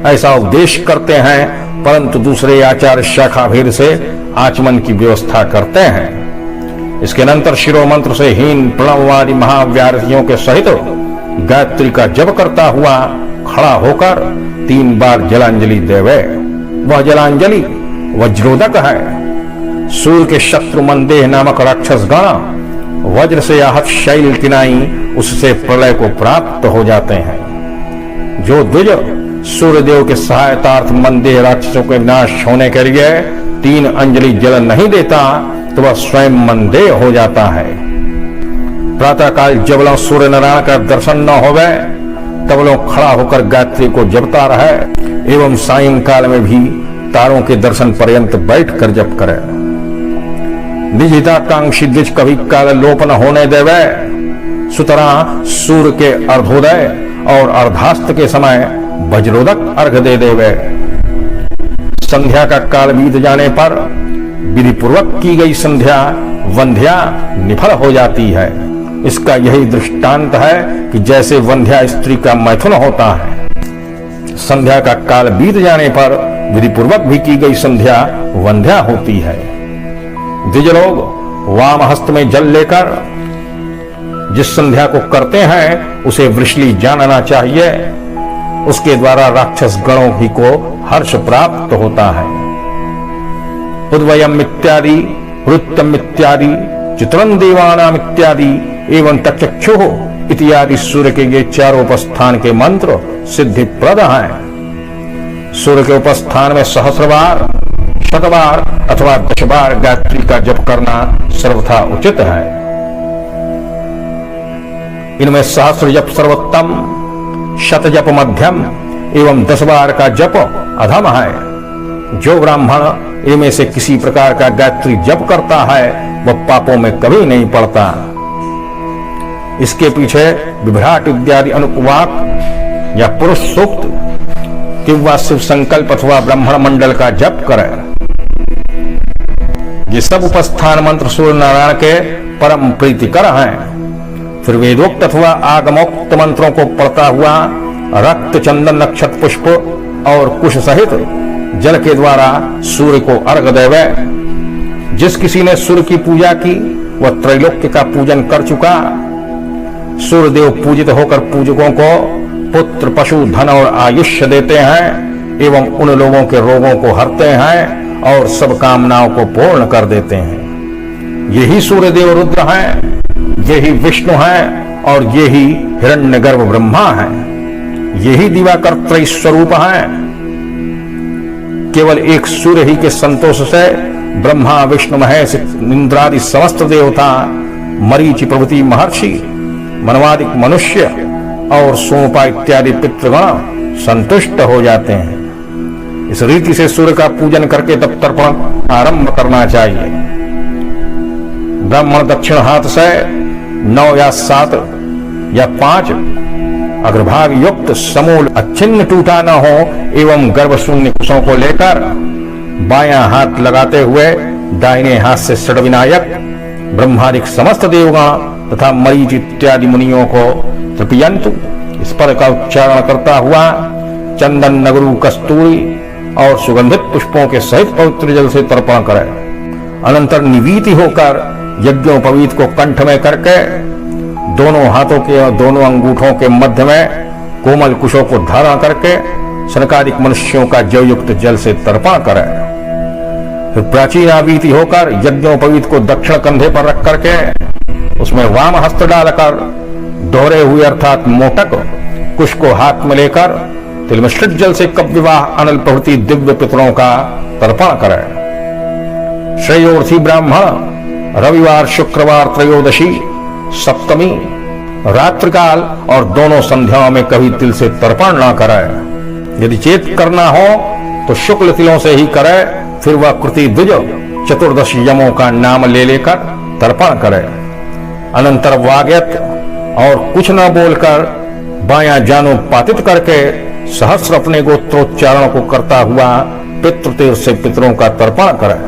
ऐसा उपदेश करते हैं, परंतु दूसरे आचार्य शाखा भेद से आचमन की व्यवस्था करते हैं। इसके अनंतर शिरो मंत्र से हीन प्रणववादी महाव्यारथियों के सहित गायत्री का जप करता हुआ खड़ा होकर 3 बार जलांजलि देवे। वह जलांजलि वज्रोदक है। सूर्य के शत्रु मंदेह नामक राक्षस गण वज्र से आहत शैल किनाई उससे प्रलय को प्राप्त हो जाते हैं। जो द्विज सूर्यदेव के सहायतार्थ मंदेह राक्षसों के नाश होने के लिए 3 अंजलि जल नहीं देता तो वह स्वयं मंदेह हो जाता है। प्रातः काल जब लोग सूर्य नारायण का दर्शन न होवे तब लोग खड़ा होकर गायत्री को जपता रहे एवं सायंकाल में भी तारों के दर्शन पर्यंत बैठ कर जप करे। निज हिताकांक्षी द्विज कभी काल लोप न होने देवे। सुतरां सूर्य के अर्धोदय और अर्धास्त के समय वज्रोदक अर्घ दे देवे। संध्या का काल बीत जाने पर विधि पूर्वक की गई संध्या वंध्या निफल हो जाती है। इसका यही दृष्टांत है कि जैसे वंध्या स्त्री का मैथुन होता है, संध्या का काल बीत जाने पर विधि पूर्वक भी की गई संध्या वंध्या होती है। द्विज लोग वाम हस्त में जल लेकर जिस संध्या को करते हैं उसे वृषली जानना चाहिए। उसके द्वारा राक्षस गणों ही को हर्ष प्राप्त होता है। उद्वयम इत्यादि, वृत्तम इत्यादि, चित्रं देवानाम इत्यादि एवं तक्षुः इत्यादि सूर्य के ये चारों उपस्थान के मंत्र सिद्धिप्रद हैं। सूर्य के उपस्थान में 100 बार, 100 बार अथवा 10 बार गायत्री का जप करना सर्वथा उचित है। इनमें 100 जप सर्वोत्तम, 100 जप मध्यम एवं 10 बार का जप अधम है। जो ब्राह्मण इनमें से किसी प्रकार का गायत्री जप करता है वह पापों में कभी नहीं पड़ता। इसके पीछे विभ्राट इत्यादि अनुपवाक या पुरुष सूक्त किंवा शिव संकल्प अथवा ब्राह्मण मंडल का जप करे। ये सब उपस्थान मंत्र सूर्य नारायण के परम प्रीतिकर हैं। फिर वेदोक्त अथवा आगमोक्त मंत्रों को पढ़ता हुआ रक्त, चंदन, नक्षत्र, पुष्प और कुश सहित जल के द्वारा सूर्य को अर्घ देवे। जिस किसी ने सूर्य की पूजा की वह त्रैलोक्य का पूजन कर चुका। सूर्यदेव पूजित होकर पूजकों को पुत्र, पशु, धन और आयुष्य देते हैं एवं उन लोगों के रोगों को हरते हैं और सब कामनाओं को पूर्ण कर देते हैं। यही सूर्यदेव रुद्र हैं, यही विष्णु हैं और यही हिरण्यगर्भ ब्रह्मा हैं। यही दिवाकर त्रय स्वरूप हैं। केवल एक सूर्य ही के संतोष से ब्रह्मा, विष्णु, महेश, इंद्रादि समस्त देवता, मरीचि प्रभृति महर्षि, मनवादिक मनुष्य और सोमपा इत्यादि पितृगण संतुष्ट हो जाते हैं। इस रीति से सूर्य का पूजन करके तब तर्पण आरंभ करना चाहिए। ब्राह्मण दक्षिण हाथ से 9 या 7 या 5 अग्रभाग युक्त समूल अच्छिन्न टूटा न हो एवं गर्भ शून्य कुशों को लेकर बायां हाथ लगाते हुए दाहिने हाथ से षड्विनायक ब्रह्मादिक समस्त देवगण तथा मरीच इत्यादि मुनियों को तृप्यंतु इस पद का उच्चारण करता हुआ चंदन, नगरू, कस्तूरी और सुगंधित पुष्पों के सहित पवित्र जल से तर्पण करे। अनंतर निवीति होकर यज्ञोपवीत को कंठ में करके दोनों हाथों के और दोनों अंगूठों के मध्य में कोमल कुशों को धारण करके सनकादिक मनुष्यों का जवयुक्त जल से तर्पण करे। फिर प्राचीन आवीति होकर यज्ञोपवीत को दक्षिण कंधे पर रख करके उसमें वाम हस्त डालकर दोहरे हुए अर्थात मोटक कुश को हाथ में लेकर तिलमिश्रित जल से कप विवाह अनल प्रभृति दिव्य पितरों का तर्पण करे। श्रेयोर्थी ब्राह्मण रविवार, शुक्रवार, त्रयोदशी, सप्तमी, रात्रिकाल और दोनों संध्याओं में कभी तिल से तर्पण न करे। यदि चेत करना हो तो शुक्ल तिलों से ही करे। फिर वह कृति द्विज चतुर्दश यमों का नाम ले लेकर तर्पण करे। अनंतर वाग्यत और कुछ न बोलकर बायां जानो पातित करके सहस्र अपने गोत्रोच्चारण को करता हुआ पितृतीर्थ से पितरों का तर्पण करे।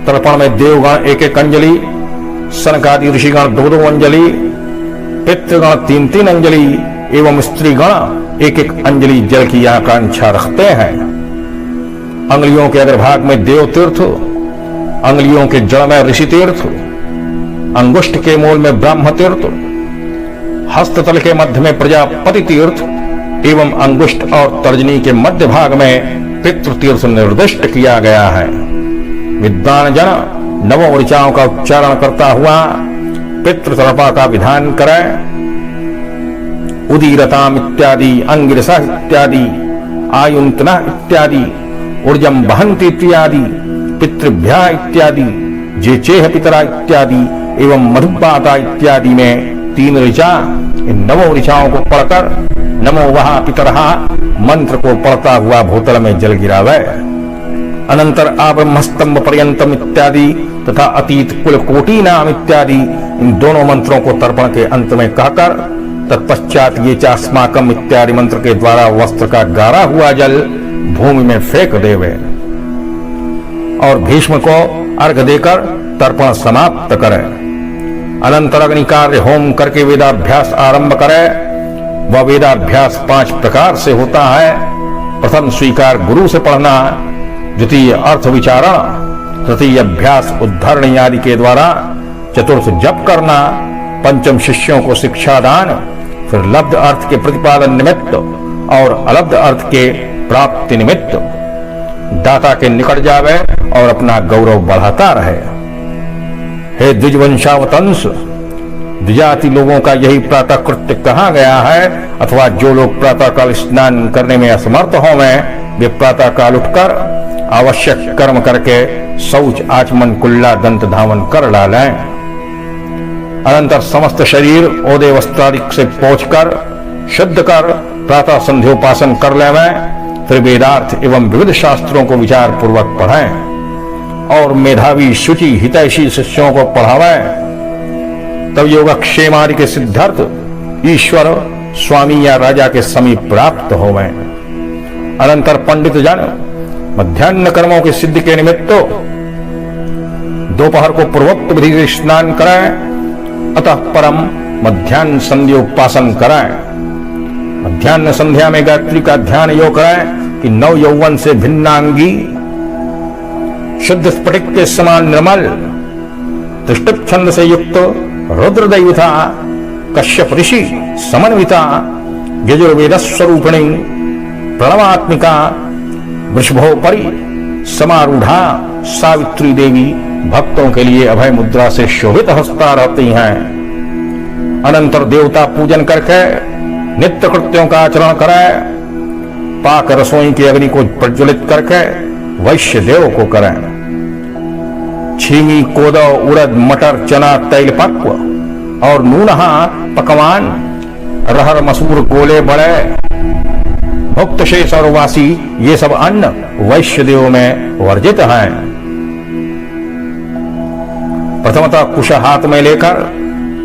तर्पण में देवगण 1-1 अंजलि, सनकादि ऋषिगण 2-2 अंजलि, पितृगण 3-3 अंजलि एवं स्त्रीगण 1-1 अंजलि जल की आकांक्षा रखते हैं। अंगुलियों के अग्रभाग में देव तीर्थ, अंगुलियों के जड़ में ऋषि तीर्थ, अंगुष्ठ के मूल में ब्रह्म तीर्थ, हस्ततल के मध्य में प्रजापति तीर्थ एवं अंगुष्ठ और तर्जनी के मध्य भाग में पितृ तीर्थ निर्दिष्ट किया गया है। विद्वान जन नवों ऋचाओं का उच्चारण करता हुआ पितृ तर्पण का विधान करे। उदीरताम इत्यादि, अंगिरसा इत्यादि, आयुंतना इत्यादि, ऊर्जम बहंती इत्यादि, पितृभ्या इत्यादि, जे चेह पितरा इत्यादि एवं मधुपाता इत्यादि में 3 ऋचा, इन नवों ऋचाओं को पढ़कर नमो वहा पितरहा मंत्र को पढ़ता हुआ भूतल में जल गिरावे। अनंतर आब्रह्मस्तंभ पर्यंतम इत्यादि तथा अतीत कुल कोटि नाम इत्यादि इन दोनों मंत्रों को तर्पण के अंत में कहकर तत्पश्चात ये चास्माकम इत्यादि मंत्र के द्वारा वस्त्र का गारा हुआ जल भूमि में फेंक देवे और भीष्म को अर्घ देकर तर्पण समाप्त करे। अनंतर अग्नि कार्य होम करके वेदाभ्यास आरंभ करे। वह वेदाभ्यास 5 प्रकार से होता है। प्रथम स्वीकार गुरु से पढ़ना, द्वितीय अर्थ विचारण, तृतीय अभ्यास उद्धरण आदि के द्वारा, चतुर्थ जप करना, पंचम शिष्यों को शिक्षा दान, फिर लब्ध अर्थ के प्रतिपादन निमित्त और अलब्ध अर्थ के प्राप्ति निमित्त दाता के निकट जावे और अपना गौरव बढ़ाता रहे। हे द्विजवंशावतंस, द्विजाति लोगों का यही प्रातः कृत्य कहा गया है, अथवा जो लोग प्रातः काल स्नान करने में असमर्थ होवें वे प्रातः काल उठकर आवश्यक कर्म करके शौच आचमन कुल्ला दंत धावन कर डालें। अनंतर समस्त शरीर ओदे वस्त्रादि से पोंछकर शुद्ध कर प्रातः संध्योपासन कर लेवें। फिर वेदार्थ एवं विविध शास्त्रों को विचार पूर्वक पढ़ें और मेधावी शुचि हितैषी शिष्यों को पढ़ावें। तब योगक्षेमादि के सिद्धार्थ ईश्वर स्वामी या राजा के समीप प्राप्त होवें। अनंतर पंडित जन मध्याह्न कर्मों की सिद्धि के निमित्त दोपहर को पूर्वोक्त विधि से स्नान कराएं, अतः परम मध्याह्न संध्योपासन कराएं। मध्याह्न संध्या में गायत्री का ध्यान योग कराएं कि नव यौवन से भिन्नांगी शुद्ध स्फटिक के समान निर्मल त्रिष्टुप छंद से युक्त रुद्रदैवता कश्यप ऋषि समन्विता यजुर्वेद स्वरूपिणी प्रणवात्मिका वृषभोपरि समारूढ़ा सावित्री देवी भक्तों के लिए अभय मुद्रा से शोभित हस्ता रहती हैं। अनंतर देवता पूजन करके नित्य कृत्यों का आचरण कराए। पाक रसोई की अग्नि को प्रज्वलित करके वैश्य देव को करें। छीमी कोदो उड़द मटर चना तैल पक्व और नूनहा पकवान रहर मसूर गोले बड़े भुक्त शेष और वासी ये सब अन्न वैश्य देव में वर्जित हैं। प्रथमतः कुश हाथ में लेकर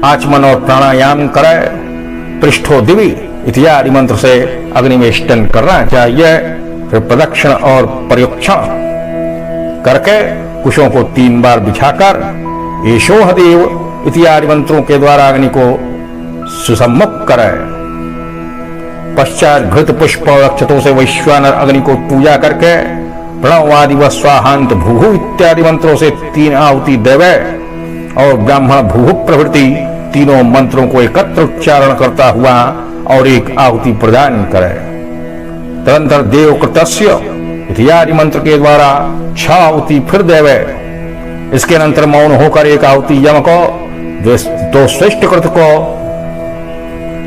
आचमन और प्राणायाम करे। पृष्ठो दिवी इत्यादि मंत्र से अग्निवेष्टन करना चाहिए। फिर प्रदक्षिण और प्रयोक्षण करके कुशों को 3 बार बिछाकर एषोह देव इत्यादि मंत्रों के द्वारा अग्नि को सुसम्मुख करे। पश्चात घृत पुष्प और अक्षतों से वैश्वानर अग्नि को पूजा करके प्रणवादि व स्वाहांत भूभु इत्यादि मंत्रों से 3 आहुति देवे और ब्राह्मण भूभु प्रभृति तीनों मंत्रों को एकत्र उच्चारण करता हुआ और 1 आहुति प्रदान करे। तदंतर देवकृतस्य इत्यादि मंत्र के द्वारा 6 आहुति फिर देवे। इसके अनंतर मौन होकर 1 आहुति यम को, 2 श्रेष्ठ कृत को,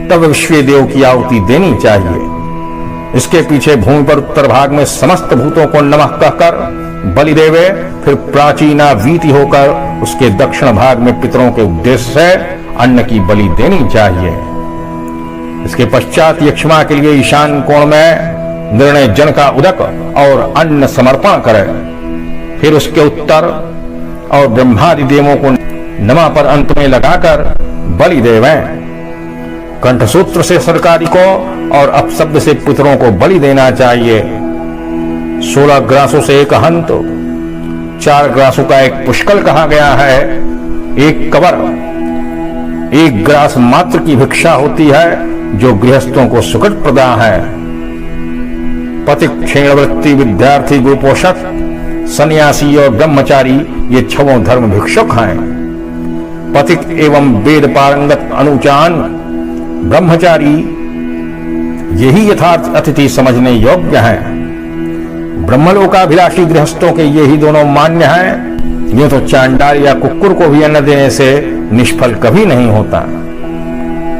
तब विश्व देव की आहुति देनी चाहिए। इसके पीछे भूमि पर उत्तर भाग में समस्त भूतों को नमः कहकर बलि देवे। फिर प्राचीना वीति होकर उसके दक्षिण भाग में पितरों के उद्देश्य से अन्न की बलि देनी चाहिए। इसके पश्चात यक्षमा के लिए ईशान कोण में निर्णय जन का उदक और अन्न समर्पण करे। फिर उसके उत्तर और ब्रह्मादि देवों को नमा पर अंत में लगाकर बलि देवें। कंठसूत्र से सरकारी को और अपशब्द से पितरों को बलि देना चाहिए। 16 ग्रासों से 1 हंत, 4 ग्रासों का 1 पुष्कल कहा गया है। 1 कवर 1 ग्रास मात्र की भिक्षा होती है जो गृहस्थों को सुखद प्रदा है। पथिक, क्षीण वृत्ति, विद्यार्थी, गोपोषक, सन्यासी और ब्रह्मचारी ये 6 धर्म भिक्षुक हैं। पथिक एवं वेद पारंगत अनुचान ब्रह्मचारी यही यथार्थ अतिथि समझने योग्य हैं। ब्रह्मलोकाभिलाषी गृहस्थों के ये ही दोनों मान्य हैं। ये तो चांडाल या कुक्कुर को भी अन्न देने से निष्फल कभी नहीं होता।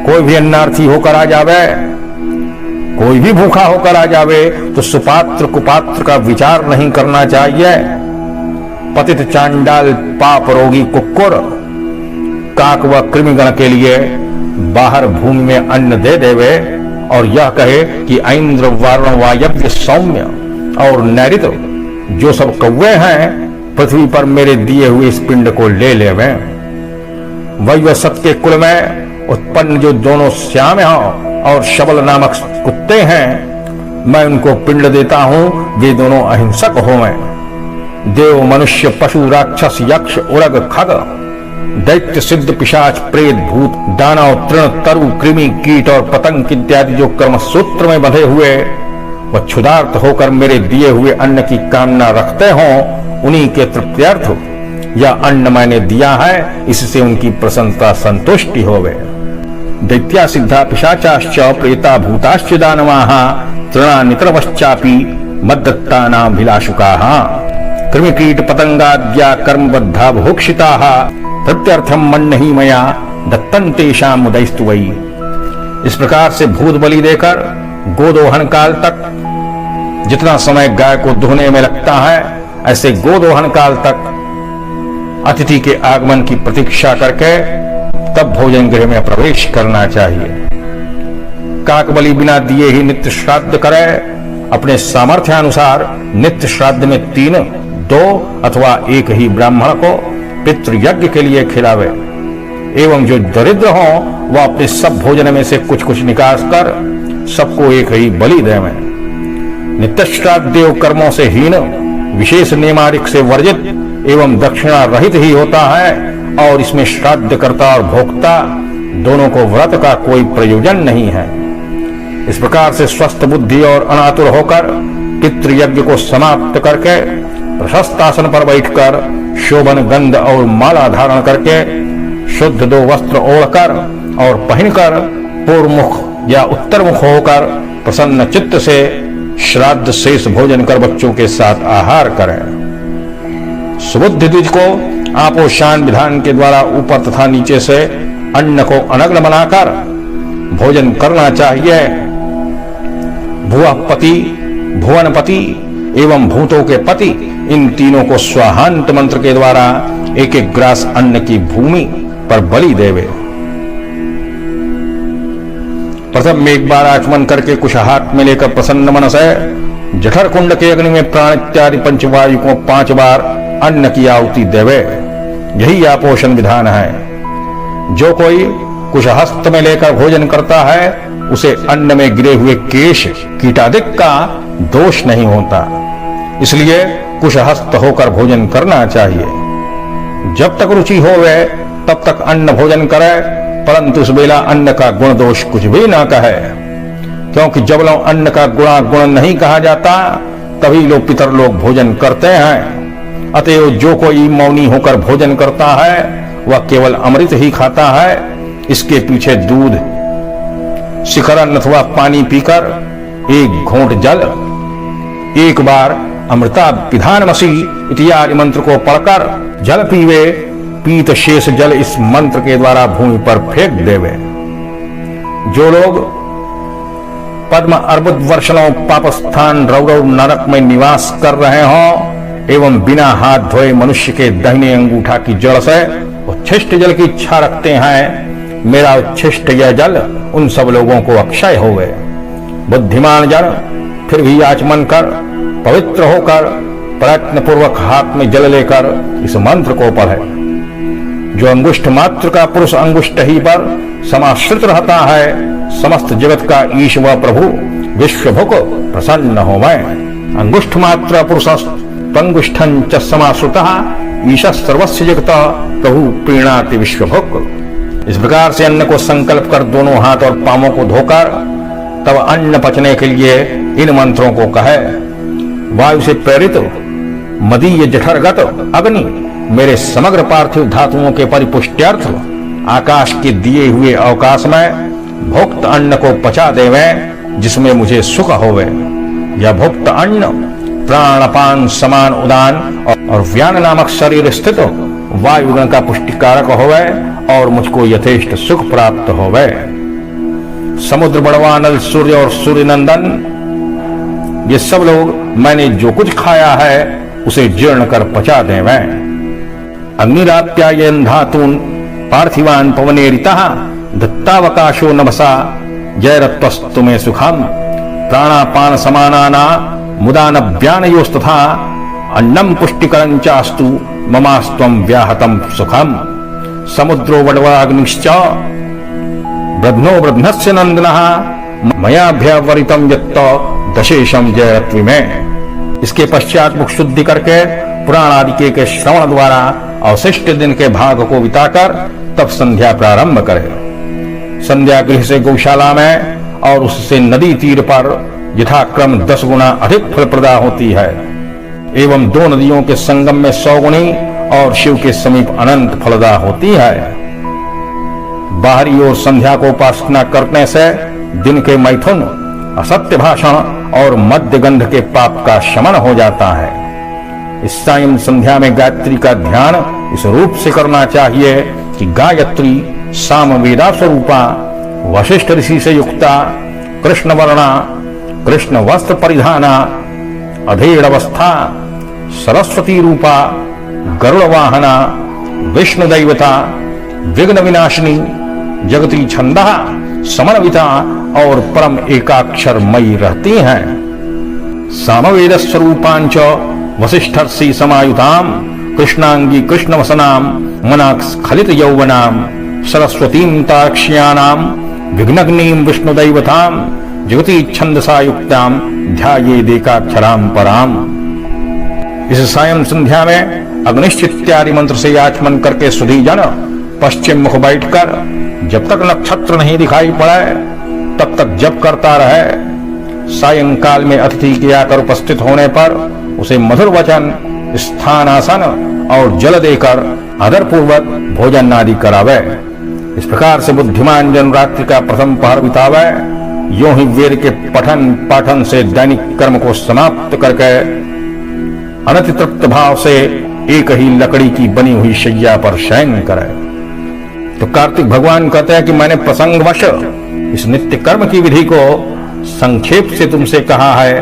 कोई भी अन्नार्थी होकर आ जावे, कोई भी भूखा होकर आ जावे तो सुपात्र कुपात्र का विचार नहीं करना चाहिए। पतित चांडाल पाप रोगी कुक्कुर काक व कृमिगण के लिए बाहर भूमि में अन्न दे देवे और यह कहे कि ऐन्द्र, वारुण, वायव्य, सौम्य और नैऋत जो सब कौवे हैं पृथ्वी पर मेरे दिए हुए इस पिंड को ले लेवे। वैवस्वत के कुल में उत्पन्न जो दोनों श्याम और शबल नामक कुत्ते हैं मैं उनको पिंड देता हूं, वे दोनों अहिंसक होवें। देव, मनुष्य, पशु, राक्षस, यक्ष, उरग, खग, दैत्य, सिद्ध, पिशाच, प्रेत, भूत, दानव, तृण, तरु, कृमि, कीट और पतंग इत्यादि जो कर्म सूत्र में बंधे हुए व क्षुधार्थ होकर मेरे दिए हुए अन्न की कामना रखते हों उन्हीं के तृप्त्यर्थ यह अन्न मैंने दिया है, इससे उनकी प्रसन्नता संतुष्टि होवे। दैत्या सिद्धा पिशाचाश्च प्रेता भूताश्च दानवाः तृणानितरवश्चापि मद्दत्तानाभिलाषुकाः कृमिकीट पतंगाद्या कर्मबद्धा भोक्षिताः तत्यर्थम मन्नहि मया दत्तं तेषां मुदैस्तु वै। इस प्रकार से भूत बलि देकर गोदोहन काल तक जितना समय गाय को दुहने में लगता है, ऐसे गोदोहन काल तक अतिथि के आगमन की प्रतीक्षा करके तब भोजन गृह में प्रवेश करना चाहिए। काक बलि बिना दिए ही नित्य श्राद्ध करे, अपने सामर्थ्यानुसार नित्य श्राद्ध में 3, 2 अथवा 1 ही ब्राह्मण को पितृयज्ञ के लिए खिलावे एवं जो दरिद्र हो वह अपने सब भोजन में से कुछ कुछ निकास कर सबको एक ही बलि देवे। नित्य श्राद्ध देव कर्मों से हीन, विशेष नियमारिक से वर्जित एवं दक्षिणा रहित ही होता है और इसमें श्राद्धकर्ता और भोक्ता दोनों को व्रत का कोई प्रयोजन नहीं है। इस प्रकार से स्वस्थ बुद्धि और अनातुर होकर पितृयज्ञ को समाप्त करके प्रशस्त आसन पर बैठकर शोभन गंध और माला धारण करके शुद्ध 2 वस्त्र ओढ़कर और पहनकर पूर्व मुख या उत्तर मुख होकर प्रसन्न चित्त से श्राद्ध शेष भोजन कर बच्चों के साथ आहार करें। सुबुद्धि द्विज को आपोषान विधान के द्वारा ऊपर तथा नीचे से अन्न को अनग्न बनाकर भोजन करना चाहिए। भुवपति, भुवनपति एवं भूतों के पति इन तीनों को स्वाहांत मंत्र के द्वारा 1-1 ग्रास अन्न की भूमि पर बलि देवे। प्रथम में 1 बार आचमन करके कुछ हाथ में लेकर प्रसन्न मन से जठर कुंड के अग्नि में प्राण इत्यादि पंचवायु को 5 बार अन्न की आहुति देवे। यही आपोषण विधान है। जो कोई कुछ हस्त में लेकर भोजन करता है उसे अन्न में गिरे हुए केश कीटादिक का दोष नहीं होता, इसलिए कुछ हस्त होकर भोजन करना चाहिए। जब तक रुचि होवे तब तक अन्न भोजन करे, परंतु उस बेला अन्न का गुण दोष कुछ भी ना कहे, क्योंकि जब लोग अन्न का गुण नहीं कहा जाता तभी लोग पितर लोग भोजन करते हैं। अतएव जो कोई मौनी होकर भोजन करता है वह केवल अमृत ही खाता है। इसके पीछे दूध, शिखरन अथवा पानी पीकर 1 घूंट जल, 1 बार अमृता विधानमसि इत्यादि मंत्र को पढ़कर जल पीवे, पीत शेष जल इस मंत्र के द्वारा भूमि पर फेंक देवे। जो लोग पद्म अर्बुद वर्षणों पापस्थान रौरव नरक में निवास कर रहे हों एवं बिना हाथ धोए मनुष्य के दाहिने अंगूठा की जड़ से उच्छिष्ट जल की इच्छा रखते हैं, मेरा उच्छिष्ट यह जल उन सब लोगों को अक्षय होवे। बुद्धिमान जन फिर भी आचमन कर पवित्र होकर प्रयत्न पूर्वक हाथ में जल लेकर इस मंत्र को पढ़े। जो अंगुष्ठ मात्र का पुरुष अंगुष्ठ ही पर समाश्रित रहता है, समस्त जगत का ईश व प्रभु विश्वभुक प्रसन्न होवे। अंगुष्ठ मात्र पुरुष पंगुष्ठं च समाश्रितः ईश सर्वस्य जगत प्रभु प्रीणाति विश्वभुक। इस प्रकार से अन्न को संकल्प कर दोनों हाथ और पांवों को धोकर तब अन्न पचने के लिए इन मंत्रों को कहे। वायु से प्रेरित मदीय जठरगत अग्नि मेरे समग्र पार्थिव धातुओं के परिपुष्ट्यर्थ आकाश के दिए हुए अवकाश में भुक्त अन्न को पचा देवे, जिसमें मुझे सुख होवे। यह भुक्त अन्न प्राणपान समान उदान और व्यान नामक शरीर स्थित वायुगण का पुष्टिकारक होवे और मुझको यथेष्ट सुख प्राप्त होवे। समुद्र बड़वानल सूर्य और सूर्य नंदन ये सब लोग मैंने जो कुछ खाया है उसे जीर्ण कर पचा देवे। अग्निराप्यायन धातून पार्थिवान पवनेरितः दत्तावकाशो नभसा जयरत्वस्तु में सुखम प्राणापान समानाना मुदानव्यानयोस्तथा अन्नम पुष्टिकरं चास्तु ममास्त्वं व्याहतं सुखम। समुद्रो वडवाग्निश्च ब्रध्नो ब्रध्नस्य नंदनः मयाभ्यवरितं यत्त दशेशम जयरत्वि में। इसके पश्चात मुख शुद्धि करके पुराण आदि के श्रवण द्वारा अवशिष्ट दिन के भाग को बिताकर तब संध्या प्रारंभ करे। संध्या गृह से गौशाला में और उससे नदी तीर पर यथाक्रम 10 गुना अधिक फलप्रदा होती है एवं 2 नदियों के संगम में 100 गुनी और शिव के समीप अनंत फलदा होती है। बाहरी ओर संध्या को उपासना करने से दिन के मैथुन, असत्य भाषण और मद्य गंध के पाप का शमन हो जाता है। इस सायं संध्या में गायत्री का ध्यान इस रूप से करना चाहिए कि गायत्री सामवेदा स्वरूपा, वशिष्ठ ऋषि से युक्ता, कृष्ण वर्णा, कृष्ण वस्त्र परिधाना, अधेड़ अवस्था, सरस्वती रूपा, गरुड़ वाहना, विष्णु दैवता, विघ्न विनाशिनी, जगती छंदा, समन्विता और परम एकाक्षरमयी रहती हैं। सामवेद स्वरूपांच वसिष्ठर्षि समायुताम, कृष्णांगी कृष्ण वसनाम, मनास्खलित यौवनाम, सरस्वतीं ताक्ष्यानाम, विघ्नग्नीं विष्णु दैवताम, जगती छंदसा युक्ताम, ध्यायेदेकाक्षराम पराम। इस सायं संध्या में अग्निश्च इत्यादि मंत्र से आचमन करके सुधी जन पश्चिम मुख बैठकर जब तक नक्षत्र नहीं दिखाई पड़े तब तक जप करता रहे। सायंकाल में अतिथि के आकर उपस्थित होने पर उसे मधुर वचन, स्थान, आसन और जल देकर आदर पूर्वक भोजन आदि करावे। इस प्रकार से बुद्धिमान जन रात्रि का प्रथम पहर बितावे। यूं ही वेद के पठन पाठन से दैनिक कर्म को समाप्त करके अनतितृप्त भाव से एक ही लकड़ी की बनी हुई शैया पर शयन करे। तो कार्तिक भगवान कहते हैं कि मैंने प्रसंगवश इस नित्य कर्म की विधि को संक्षेप से तुमसे कहा है।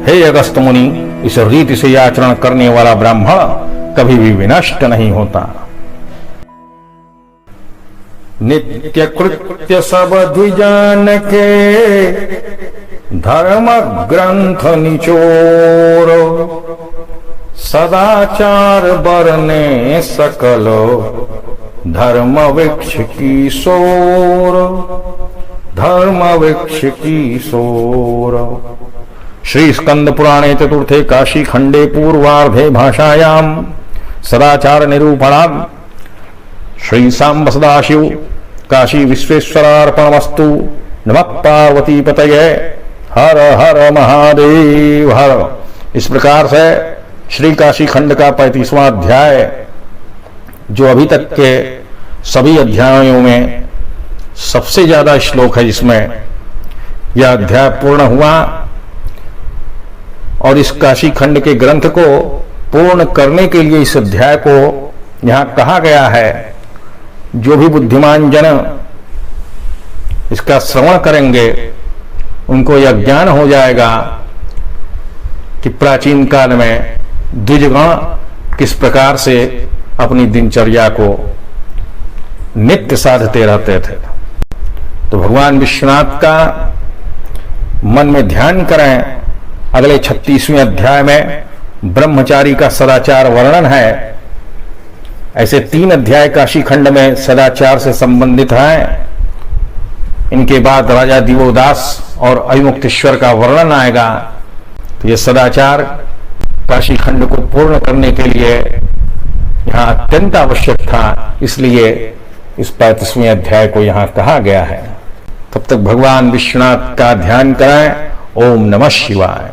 हे अगस्त्य मुनि, इस रीति से आचरण करने वाला ब्राह्मण कभी भी विनष्ट नहीं होता। नित्य कृत्य सब द्विजान के, धर्म ग्रंथ निचोर, सदाचार बरने सकलो, धर्म वृक्ष की सोर, धर्म वृक्ष की सोर। श्री स्कंद पुराणे चतुर्थे काशी खंडे पूर्वार्धे भाषायाम सदाचार निरूपणाम श्री सांब सदाशिव काशी विश्वेश्वरार्पणमस्तु। नमः पार्वती पतये, हर हर महादेव हर। इस प्रकार से श्री काशी खंड का 35वां अध्याय, जो अभी तक के सभी अध्यायों में सबसे ज्यादा श्लोक है, जिसमें यह अध्याय पूर्ण हुआ। और इस काशी खंड के ग्रंथ को पूर्ण करने के लिए इस अध्याय को यहां कहा गया है। जो भी बुद्धिमान जन इसका श्रवण करेंगे उनको यह ज्ञान हो जाएगा कि प्राचीन काल में द्विजगण किस प्रकार से अपनी दिनचर्या को नित्य साधते रहते थे। तो भगवान विश्वनाथ का मन में ध्यान करें। अगले 36वें अध्याय में ब्रह्मचारी का सदाचार वर्णन है। ऐसे 3 अध्याय काशी खंड में सदाचार से संबंधित हैं। इनके बाद राजा दिवोदास और अविमुक्तेश्वर का वर्णन आएगा। तो यह सदाचार काशी खंड को पूर्ण करने के लिए यहाँ अत्यंत आवश्यक था, इसलिए इस 35वें अध्याय को यहाँ कहा गया है। तब तक भगवान विश्वनाथ का ध्यान करें। ओम नमः शिवाय।